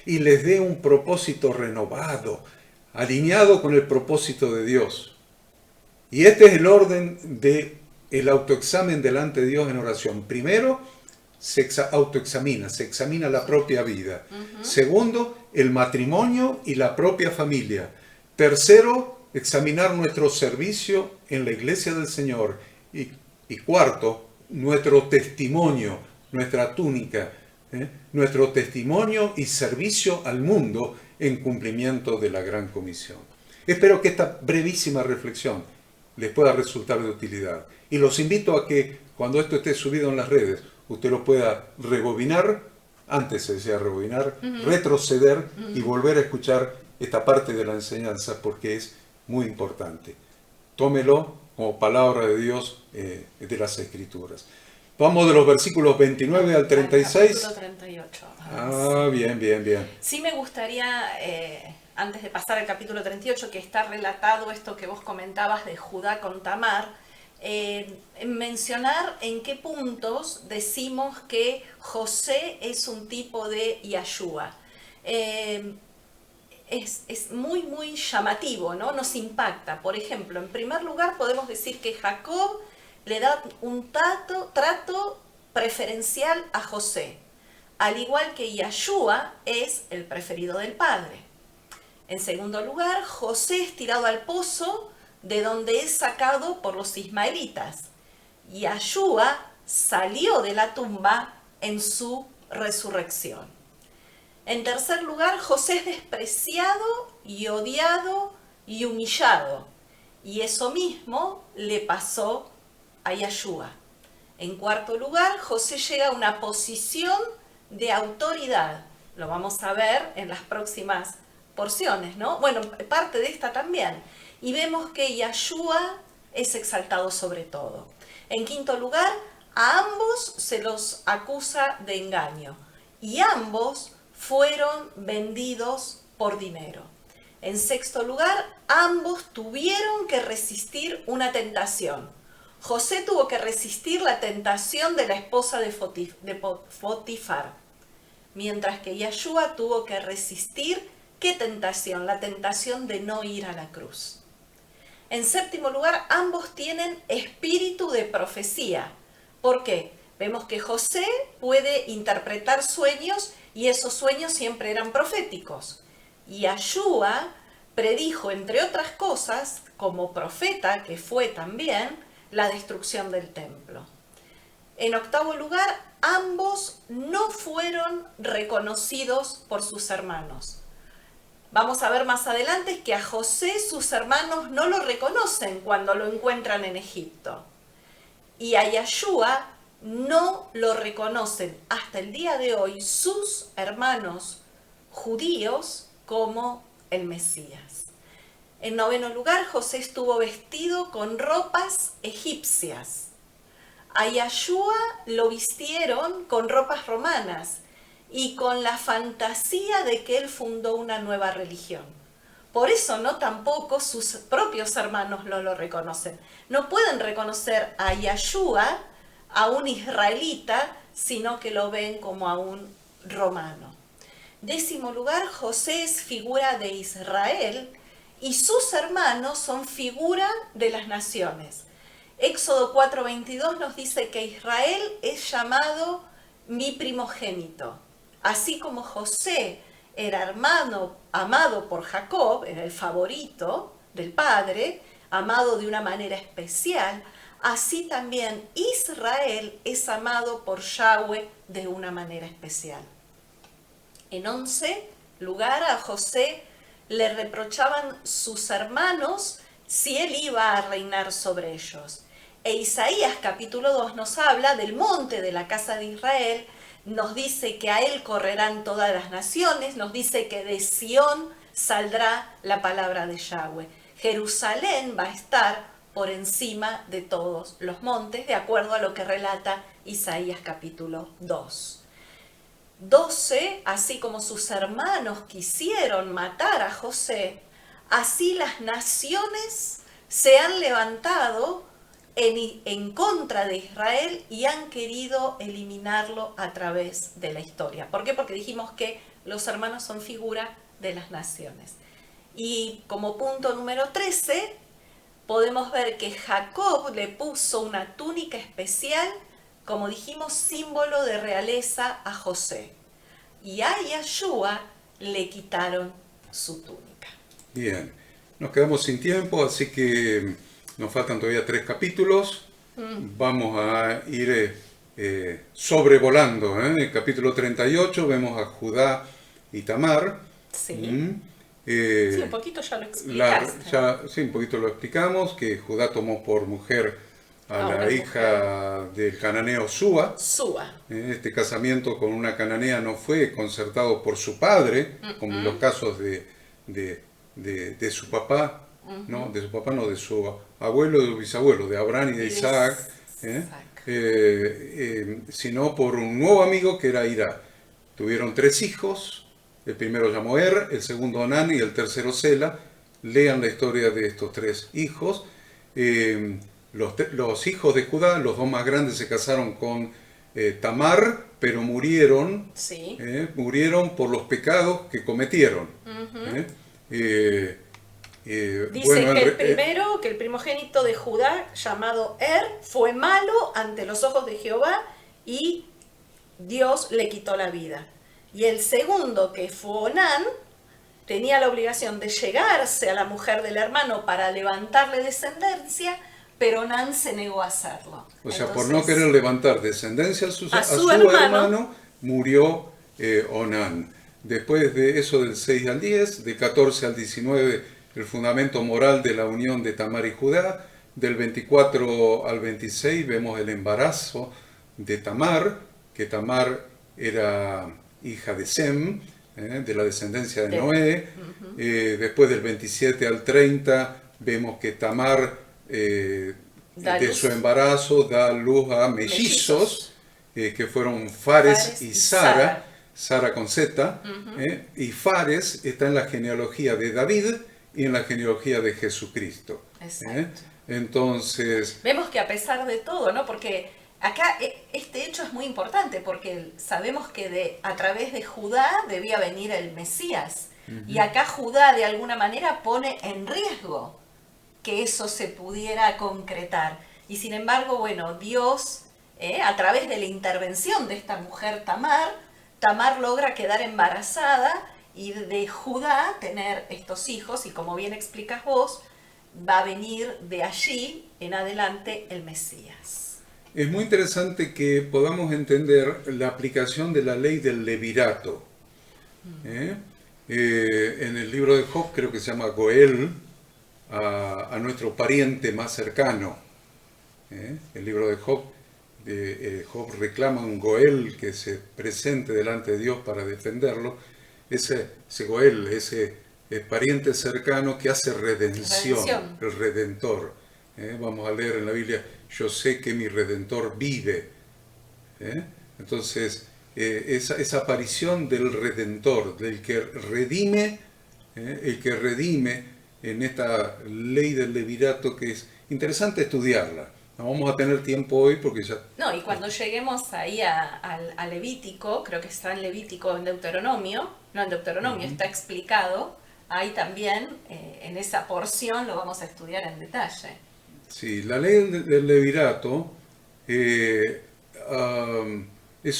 y les dé un propósito renovado, alineado con el propósito de Dios. Y este es el orden del autoexamen delante de Dios en oración. Primero, se autoexamina, se examina la propia vida. Segundo, el matrimonio y la propia familia. Tercero, examinar nuestro servicio en la iglesia del Señor. Y cuarto, nuestro testimonio, nuestra túnica, nuestro testimonio y servicio al mundo en cumplimiento de la gran comisión. Espero que esta brevísima reflexión les pueda resultar de utilidad. Y los invito a que cuando esto esté subido en las redes, usted lo pueda rebobinar, antes se decía rebobinar, retroceder y volver a escuchar esta parte de la enseñanza porque es muy importante. Tómelo como palabra de Dios de las Escrituras. Vamos de los versículos 29 al 36. Capítulo 38. Ah, bien. Sí me gustaría, antes de pasar al capítulo 38, que está relatado esto que vos comentabas de Judá con Tamar, mencionar en qué puntos decimos que José es un tipo de Yahshua. Es muy llamativo, ¿no? Nos impacta. Por ejemplo, en primer lugar podemos decir que Jacob le da un trato preferencial a José, al igual que Yahshua es el preferido del padre. En segundo lugar, José es tirado al pozo de donde es sacado por los ismaelitas. Yahshua salió de la tumba en su resurrección. En tercer lugar, José es despreciado y odiado y humillado. Y eso mismo le pasó a Yahshua. En cuarto lugar, José llega a una posición de autoridad. Lo vamos a ver en las próximas porciones, ¿no? Bueno, parte de esta también. Y vemos que Yahshua es exaltado sobre todo. En quinto lugar, a ambos se los acusa de engaño y ambos fueron vendidos por dinero. En sexto lugar, ambos tuvieron que resistir una tentación. José tuvo que resistir la tentación de la esposa de Potifar, mientras que Yahshua tuvo que resistir, ¿qué tentación? La tentación de no ir a la cruz. En séptimo lugar, ambos tienen espíritu de profecía. ¿Por qué? Vemos que José puede interpretar sueños y esos sueños siempre eran proféticos. Y Yahshua predijo, entre otras cosas, como profeta, que fue también, la destrucción del templo. En octavo lugar, ambos no fueron reconocidos por sus hermanos. Vamos a ver más adelante que a José sus hermanos no lo reconocen cuando lo encuentran en Egipto. Y a Yahshua no lo reconocen hasta el día de hoy sus hermanos judíos como el Mesías. En noveno lugar, José estuvo vestido con ropas egipcias. A Yahshua lo vistieron con ropas romanas y con la fantasía de que él fundó una nueva religión. Por eso no tampoco sus propios hermanos lo reconocen. No pueden reconocer a Yahshua, a un israelita, sino que lo ven como a un romano. Décimo lugar, José es figura de Israel y sus hermanos son figura de las naciones. Éxodo 4:22 nos dice que Israel es llamado mi primogénito. Así como José era hermano amado por Jacob, era el favorito del padre, amado de una manera especial, así también Israel es amado por Yahweh de una manera especial. En 11 lugar, a José le reprochaban sus hermanos si él iba a reinar sobre ellos. E Isaías capítulo 2 nos habla del monte de la casa de Israel, nos dice que a él correrán todas las naciones, nos dice que de Sión saldrá la palabra de Yahweh. Jerusalén va a estar por encima de todos los montes, de acuerdo a lo que relata Isaías capítulo 2. 12, así como sus hermanos quisieron matar a José, así las naciones se han levantado en contra de Israel y han querido eliminarlo a través de la historia. ¿Por qué? Porque dijimos que los hermanos son figura de las naciones. Y como punto número 13, podemos ver que Jacob le puso una túnica especial, como dijimos, símbolo de realeza a José. Y a Yahshua le quitaron su túnica. Bien, nos quedamos sin tiempo, así que nos faltan todavía 3 capítulos. Vamos a ir sobrevolando. El capítulo 38 vemos a Judá y Tamar. Sí. Sí, un poquito ya lo explicaste. Sí, un poquito lo explicamos, que Judá tomó por mujer a la hija del cananeo Súa. Este casamiento con una cananea no fue concertado por su padre, como en los casos de su papá, no, de su papá no, de su abuelo y de su bisabuelo, de Abraham y de Isaac, sino por un nuevo amigo que era Hirá. Tuvieron 3 hijos. El primero llamó Er, el segundo Onán y el tercero Sela. Lean la historia de estos 3 hijos. Los hijos de Judá, los 2 más grandes, se casaron con Tamar, pero murieron, murieron por los pecados que cometieron. Dice que el primogénito de Judá, llamado Er, fue malo ante los ojos de Jehová y Dios le quitó la vida. Y el segundo, que fue Onán, tenía la obligación de llegarse a la mujer del hermano para levantarle descendencia, pero Onán se negó a hacerlo. O sea, por no querer levantar descendencia a su hermano, murió Onán. Después de eso, del 6 al 10, de 14 al 19, el fundamento moral de la unión de Tamar y Judá, del 24 al 26 vemos el embarazo de Tamar, que Tamar era hija de Sem, de la descendencia de Noé. Después del 27 al 30 vemos que Tamar de su embarazo da luz a mellizos, que fueron Fares y Sara, Sara con Z, y Fares está en la genealogía de David y en la genealogía de Jesucristo. Exacto. Entonces, vemos que a pesar de todo, ¿no? Porque acá este hecho es muy importante, porque sabemos que a través de Judá debía venir el Mesías. Y acá Judá de alguna manera pone en riesgo que eso se pudiera concretar. Y sin embargo, bueno, Dios, a través de la intervención de esta mujer Tamar logra quedar embarazada y de Judá tener estos hijos, y como bien explicas vos, va a venir de allí en adelante el Mesías. es muy interesante que podamos entender la aplicación de la ley del levirato. En el libro de Job creo que se llama Goel, a nuestro pariente más cercano. El libro de Job, Job reclama un Goel que se presente delante de Dios para defenderlo. Ese Goel, ese pariente cercano que hace redención. El Redentor. Vamos a leer en la Biblia, yo sé que mi Redentor vive. Entonces, esa aparición del Redentor, del que redime, el que redime en esta ley del levirato, que es interesante estudiarla. No vamos a tener tiempo hoy porque ya... No, y cuando lleguemos ahí a Levítico, creo que está en Levítico, en Deuteronomio, no en Deuteronomio, está explicado, ahí también, en esa porción lo vamos a estudiar en detalle. Sí, la ley del levirato es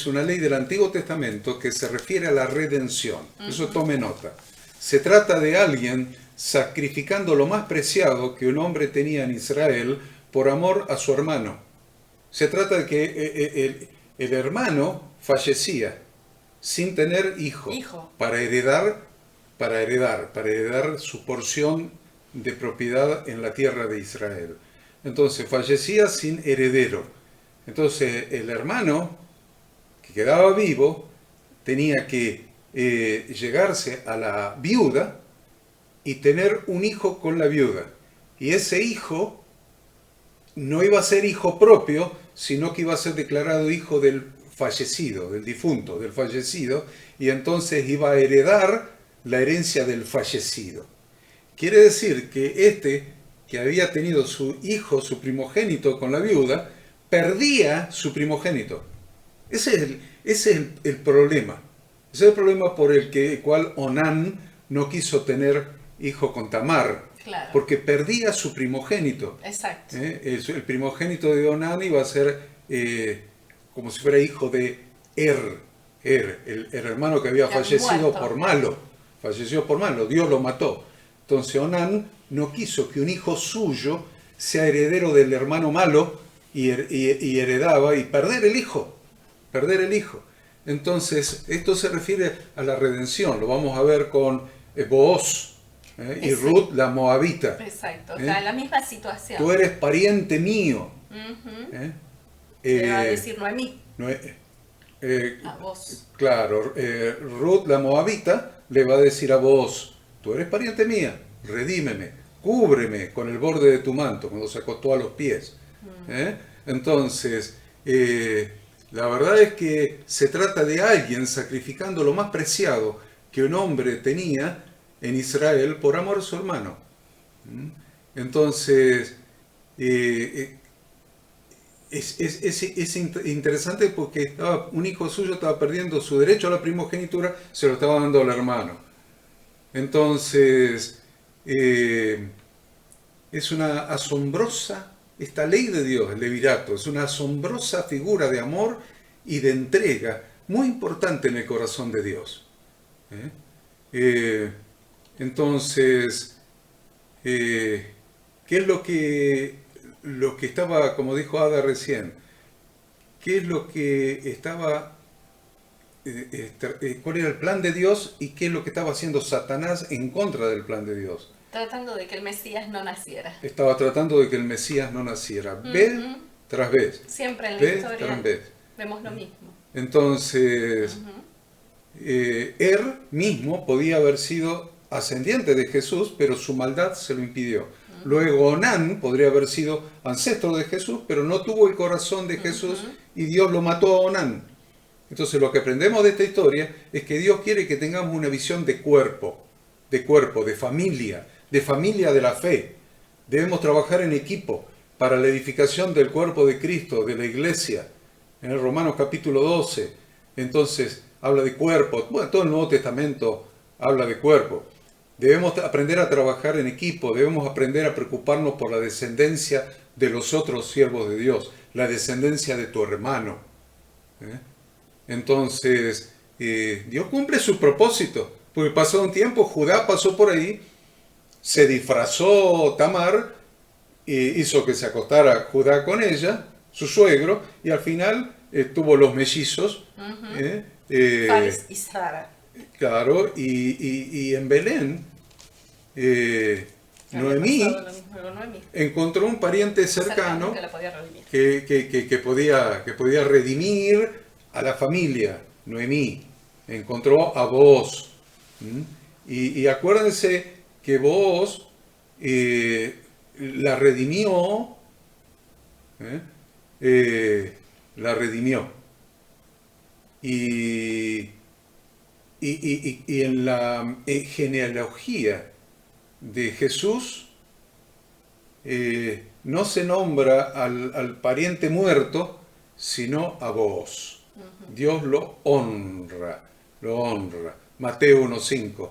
una ley del Antiguo Testamento que se refiere a la redención. Eso tome nota. Se trata de alguien sacrificando lo más preciado que un hombre tenía en Israel por amor a su hermano. Se trata de que el hermano fallecía sin tener hijo. Para heredar su porción de propiedad en la tierra de Israel. Entonces fallecía sin heredero. Entonces el hermano que quedaba vivo tenía que llegarse a la viuda y tener un hijo con la viuda. Y ese hijo no iba a ser hijo propio, sino que iba a ser declarado hijo del fallecido, del difunto, del fallecido, y entonces iba a heredar la herencia del fallecido. Quiere decir que que había tenido su hijo, su primogénito con la viuda, perdía su primogénito. Ese es el problema. Ese es el problema por el cual Onán no quiso tener hijo con Tamar. Claro. Porque perdía su primogénito. Exacto. El primogénito de Onán iba a ser como si fuera hijo de el hermano que había fallecido por malo. Falleció por malo, Dios lo mató. Entonces Onán no quiso que un hijo suyo sea heredero del hermano malo y heredaba y perder el hijo. Entonces esto se refiere a la redención. Lo vamos a ver con Booz. Y Ruth la moabita. Exacto, o sea, la misma situación. Tú eres pariente mío. Le va a decir Noemí. A vos. Claro, Ruth la moabita le va a decir a vos, tú eres pariente mía, redímeme, cúbreme con el borde de tu manto, cuando se acostó a los pies. Entonces, la verdad es que se trata de alguien sacrificando lo más preciado que un hombre tenía en Israel por amor a su hermano. Entonces, es interesante porque un hijo suyo estaba perdiendo su derecho a la primogenitura, se lo estaba dando al hermano. Entonces, es una asombrosa, esta ley de Dios, el levirato, es una asombrosa figura de amor y de entrega, muy importante en el corazón de Dios. Entonces, ¿qué es lo que estaba, como dijo Ada recién, qué es lo que estaba, cuál era el plan de Dios y qué es lo que estaba haciendo Satanás en contra del plan de Dios? Tratando de que el Mesías no naciera. Estaba tratando de que el Mesías no naciera. Vez tras vez. Siempre en la Vez historia tras vez. vemos lo mismo. Entonces, mismo podía haber sido ascendiente de Jesús, pero su maldad se lo impidió. Luego Onán podría haber sido ancestro de Jesús, pero no tuvo el corazón de Jesús y Dios lo mató a Onán. Entonces lo que aprendemos de esta historia es que Dios quiere que tengamos una visión de cuerpo, de familia de la fe. Debemos trabajar en equipo para la edificación del cuerpo de Cristo, de la iglesia. En el Romanos capítulo 12, entonces habla de cuerpo. Bueno, todo el Nuevo Testamento habla de cuerpo. Debemos aprender a trabajar en equipo, debemos aprender a preocuparnos por la descendencia de los otros siervos de Dios, la descendencia de tu hermano. Entonces, Dios cumple su propósito, porque pasó un tiempo, Judá pasó por ahí, se disfrazó Tamar, hizo que se acostara Judá con ella, su suegro, y al final tuvo los mellizos. Fares y Zara. Claro, y en Belén, Noemí encontró un pariente cercano que podía redimir a la familia. Noemí encontró a Booz. Y acuérdense que Booz la redimió. La redimió. Y en la genealogía de Jesús no se nombra al pariente muerto, sino a Booz. Dios lo honra. Mateo 1.5.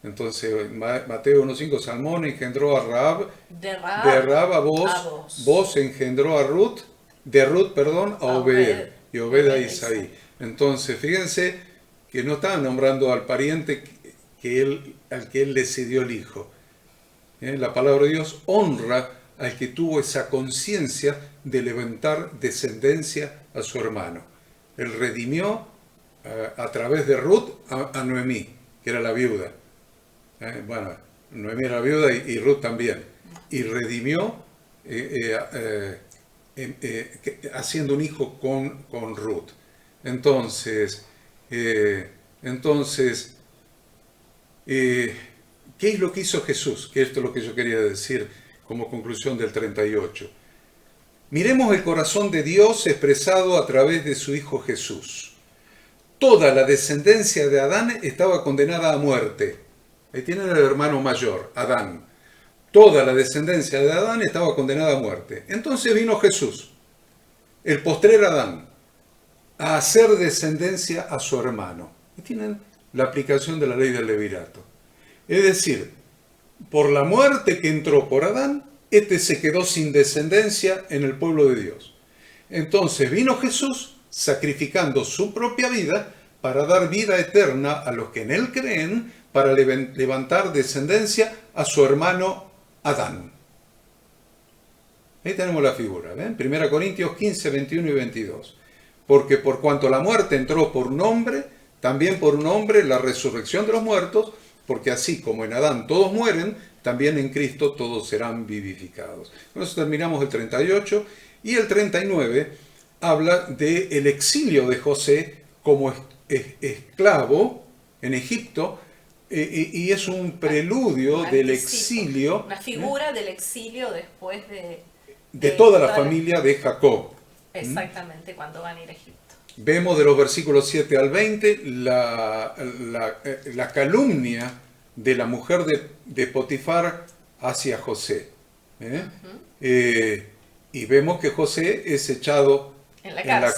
Entonces, Mateo 1.5, Salmón engendró a Rahab, de Rahab a Booz, Booz engendró a Ruth, de Ruth, a Obed, y Obed a Isaí. Entonces, fíjense que no estaban nombrando al pariente al que él le cedió el hijo. La palabra de Dios honra al que tuvo esa conciencia de levantar descendencia a su hermano. Él redimió a través de Ruth a Noemí, que era la viuda. Bueno, Noemí era la viuda y Ruth también. Y redimió haciendo un hijo con Ruth. Entonces, ¿qué es lo que hizo Jesús? Que esto es lo que yo quería decir como conclusión del 38. Miremos el corazón de Dios expresado a través de su Hijo Jesús. Toda la descendencia de Adán estaba condenada a muerte. Ahí tienen el hermano mayor, Adán. Toda la descendencia de Adán estaba condenada a muerte. Entonces vino Jesús, el postrer Adán, a hacer descendencia a su hermano. Y tienen la aplicación de la ley del levirato. Es decir, por la muerte que entró por Adán, este se quedó sin descendencia en el pueblo de Dios. Entonces vino Jesús sacrificando su propia vida para dar vida eterna a los que en él creen, para levantar descendencia a su hermano Adán. Ahí tenemos la figura, ¿ven? 1 Corintios 15, 21 y 22. Porque por cuanto la muerte entró por un hombre, también por un hombre la resurrección de los muertos, porque así como en Adán todos mueren, también en Cristo todos serán vivificados. Con eso terminamos el 38 y el 39 habla del exilio de José como esclavo en Egipto y es un preludio del exilio. Una figura del exilio después de toda la familia de Jacob. Exactamente, cuando van a ir a Egipto. Vemos de los versículos 7 al 20 la calumnia de la mujer de Potifar hacia José. Y vemos que José es echado en la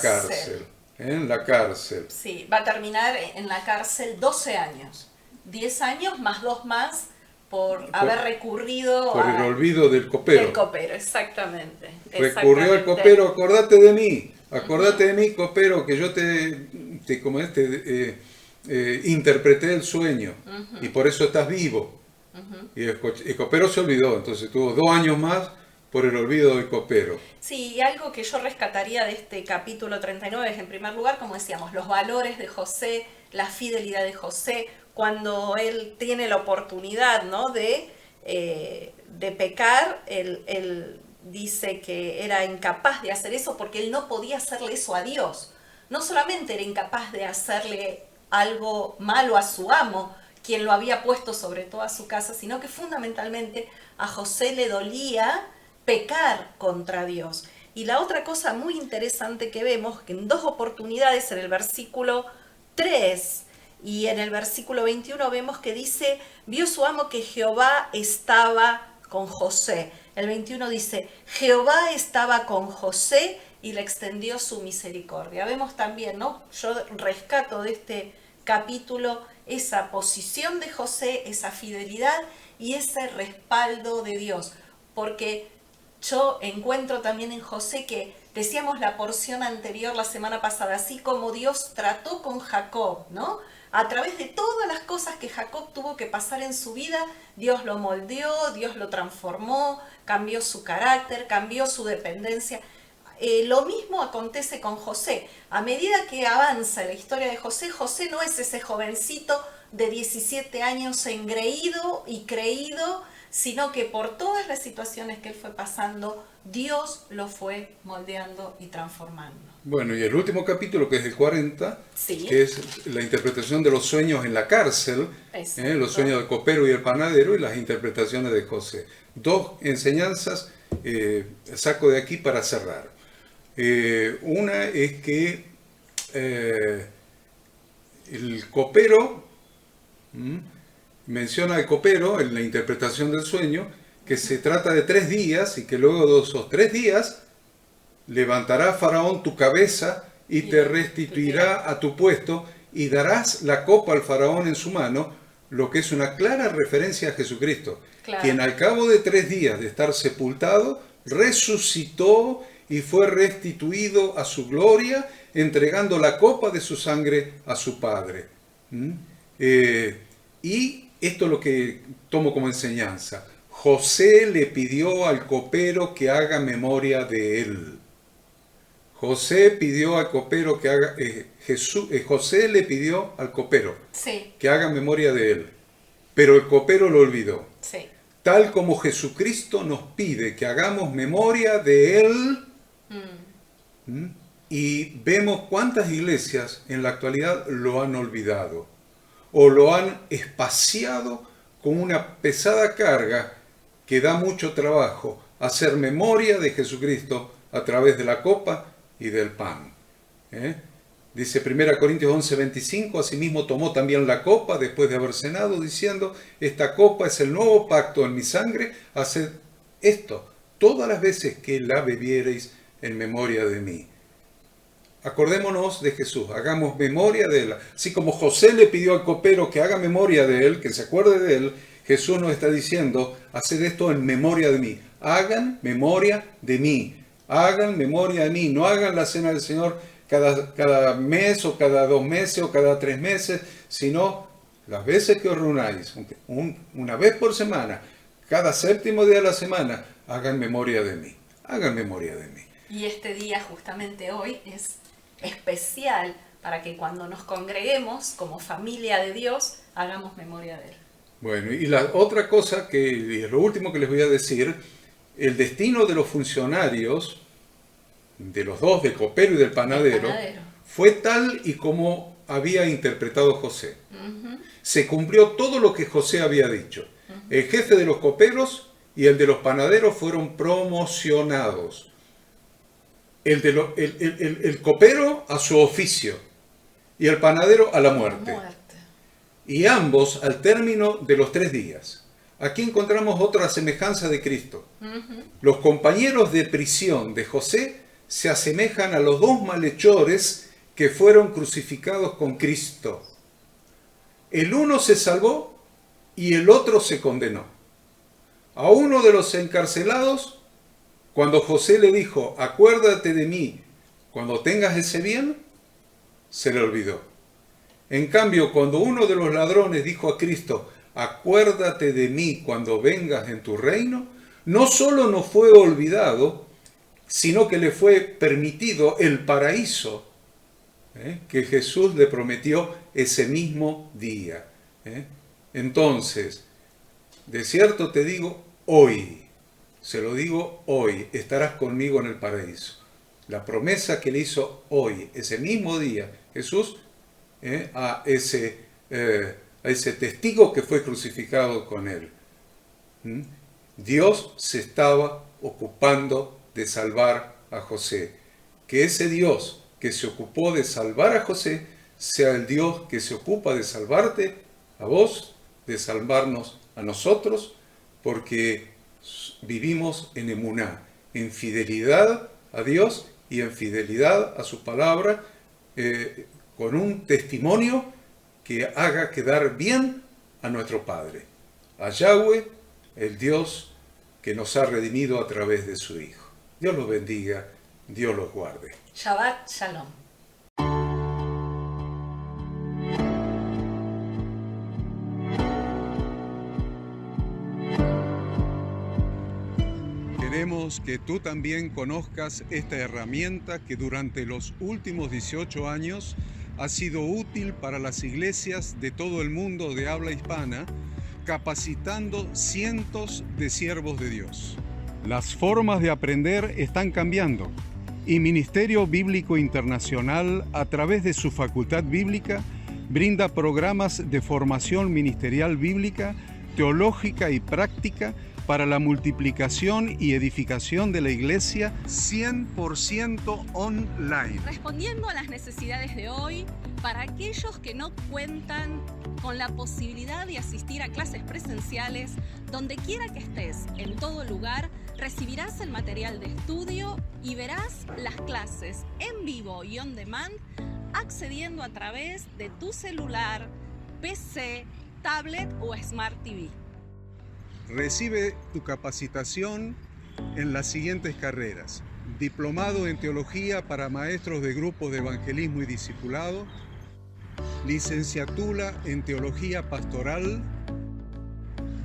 cárcel. Sí, va a terminar en la cárcel 12 años. 10 años más 2 más por haber recurrido por el olvido del copero. Del copero, exactamente. Recurrió al copero, acordate de mí. Acordate de mí, copero, que yo interpreté el sueño y por eso estás vivo. Y el copero se olvidó, entonces tuvo 2 años más por el olvido del copero. Sí, y algo que yo rescataría de este capítulo 39 es, en primer lugar, como decíamos, los valores de José, la fidelidad de José, cuando él tiene la oportunidad, ¿no?, de pecar, él dice que era incapaz de hacer eso porque él no podía hacerle eso a Dios. No solamente era incapaz de hacerle algo malo a su amo, quien lo había puesto sobre toda su casa, sino que fundamentalmente a José le dolía pecar contra Dios. Y la otra cosa muy interesante que vemos, que en dos oportunidades, en el versículo 3 y en el versículo 21, vemos que dice, vio su amo que Jehová estaba con José. El 21 dice, Jehová estaba con José y le extendió su misericordia. Vemos también, ¿no? Yo rescato de este capítulo esa posición de José, esa fidelidad y ese respaldo de Dios. Porque yo encuentro también en José que, decíamos la porción anterior la semana pasada, así como Dios trató con Jacob, ¿no? A través de todas las cosas que Jacob tuvo que pasar en su vida, Dios lo moldeó, Dios lo transformó, cambió su carácter, cambió su dependencia. Lo mismo acontece con José. A medida que avanza la historia de José, José no es ese jovencito de 17 años engreído y creído, sino que por todas las situaciones que él fue pasando, Dios lo fue moldeando y transformando. Bueno, y el último capítulo, que es el 40, sí, que es la interpretación de los sueños en la cárcel, los sueños del copero y el panadero y las interpretaciones de José. Dos enseñanzas saco de aquí para cerrar. Una es que el copero, menciona al copero en la interpretación del sueño, que se trata de 3 días y que luego de esos 3 días levantará Faraón tu cabeza y te restituirá a tu puesto y darás la copa al Faraón en su mano, lo que es una clara referencia a Jesucristo, quien al cabo de 3 días de estar sepultado, resucitó y fue restituido a su gloria, entregando la copa de su sangre a su Padre. Y esto es lo que tomo como enseñanza. José le pidió al copero que haga memoria de él. José pidió al copero que haga... José le pidió al copero que haga memoria de él. Pero el copero lo olvidó. Sí. Tal como Jesucristo nos pide que hagamos memoria de él. Y vemos cuántas iglesias en la actualidad lo han olvidado o lo han espaciado con una pesada carga que da mucho trabajo hacer memoria de Jesucristo a través de la copa y del pan. Dice 1 Corintios 11:25, asimismo tomó también la copa después de haber cenado, diciendo, esta copa es el nuevo pacto en mi sangre, haced esto todas las veces que la bebiereis en memoria de mí. Acordémonos de Jesús, hagamos memoria de él. Así como José le pidió al copero que haga memoria de él, que se acuerde de él, Jesús nos está diciendo, haced esto en memoria de mí. Hagan memoria de mí. Hagan memoria de mí. No hagan la cena del Señor cada mes o cada 2 meses o cada 3 meses, sino las veces que os reunáis, una vez por semana, cada 7º día de la semana, hagan memoria de mí. Hagan memoria de mí. Y este día, justamente hoy, es especial para que cuando nos congreguemos como familia de Dios, hagamos memoria de él. Bueno, y la otra cosa, y lo último que les voy a decir, el destino de los funcionarios, de los dos, del copero y del panadero, fue tal y como había interpretado José. Se cumplió todo lo que José había dicho. El jefe de los coperos y el de los panaderos fueron promocionados. El copero a su oficio y el panadero a la muerte. Y ambos al término de los 3 días. Aquí encontramos otra semejanza de Cristo. Los compañeros de prisión de José se asemejan a los 2 malhechores que fueron crucificados con Cristo. El uno se salvó y el otro se condenó. A uno de los encarcelados, cuando José le dijo, acuérdate de mí cuando tengas ese bien, se le olvidó. En cambio, cuando uno de los ladrones dijo a Cristo, acuérdate de mí cuando vengas en tu reino, no solo no fue olvidado, sino que le fue permitido el paraíso que Jesús le prometió ese mismo día. Entonces, de cierto te digo, hoy, se lo digo hoy, estarás conmigo en el paraíso. La promesa que le hizo hoy, ese mismo día, Jesús, a ese testigo que fue crucificado con él. Dios se estaba ocupando de salvar a José. Que ese Dios que se ocupó de salvar a José sea el Dios que se ocupa de salvarte a vos, de salvarnos a nosotros, porque vivimos en emuná, en fidelidad a Dios y en fidelidad a su palabra, con un testimonio que haga quedar bien a nuestro Padre, a Yahweh, el Dios que nos ha redimido a través de su Hijo. Dios los bendiga, Dios los guarde. Shabbat Shalom. Queremos que tú también conozcas esta herramienta que durante los últimos 18 años ha sido útil para las iglesias de todo el mundo de habla hispana, capacitando cientos de siervos de Dios. Las formas de aprender están cambiando y Ministerio Bíblico Internacional, a través de su facultad bíblica, brinda programas de formación ministerial bíblica, teológica y práctica para la multiplicación y edificación de la iglesia 100% online. Respondiendo a las necesidades de hoy, para aquellos que no cuentan con la posibilidad de asistir a clases presenciales, donde quiera que estés, en todo lugar, recibirás el material de estudio y verás las clases en vivo y on demand, accediendo a través de tu celular, PC, tablet o Smart TV. Recibe tu capacitación en las siguientes carreras: diplomado en teología para maestros de grupos de evangelismo y discipulado, licenciatura en teología pastoral,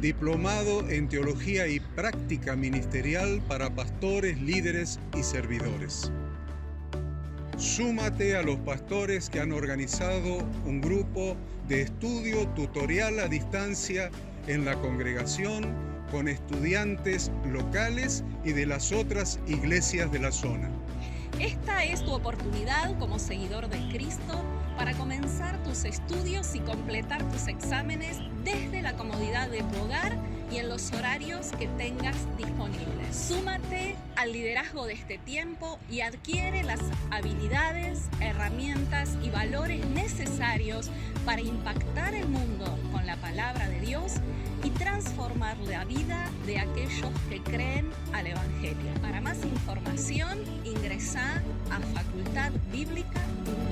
diplomado en teología y práctica ministerial para pastores, líderes y servidores. Súmate a los pastores que han organizado un grupo de estudio tutorial a distancia en la congregación con estudiantes locales y de las otras iglesias de la zona. Esta es tu oportunidad como seguidor de Cristo para comenzar tus estudios y completar tus exámenes desde la comodidad de tu hogar y en los horarios que tengas disponibles. Súmate al liderazgo de este tiempo y adquiere las habilidades, herramientas y valores necesarios para impactar el mundo con la palabra de Dios y transformar la vida de aquellos que creen al Evangelio. Para más información, ingresá a facultadbiblica.com.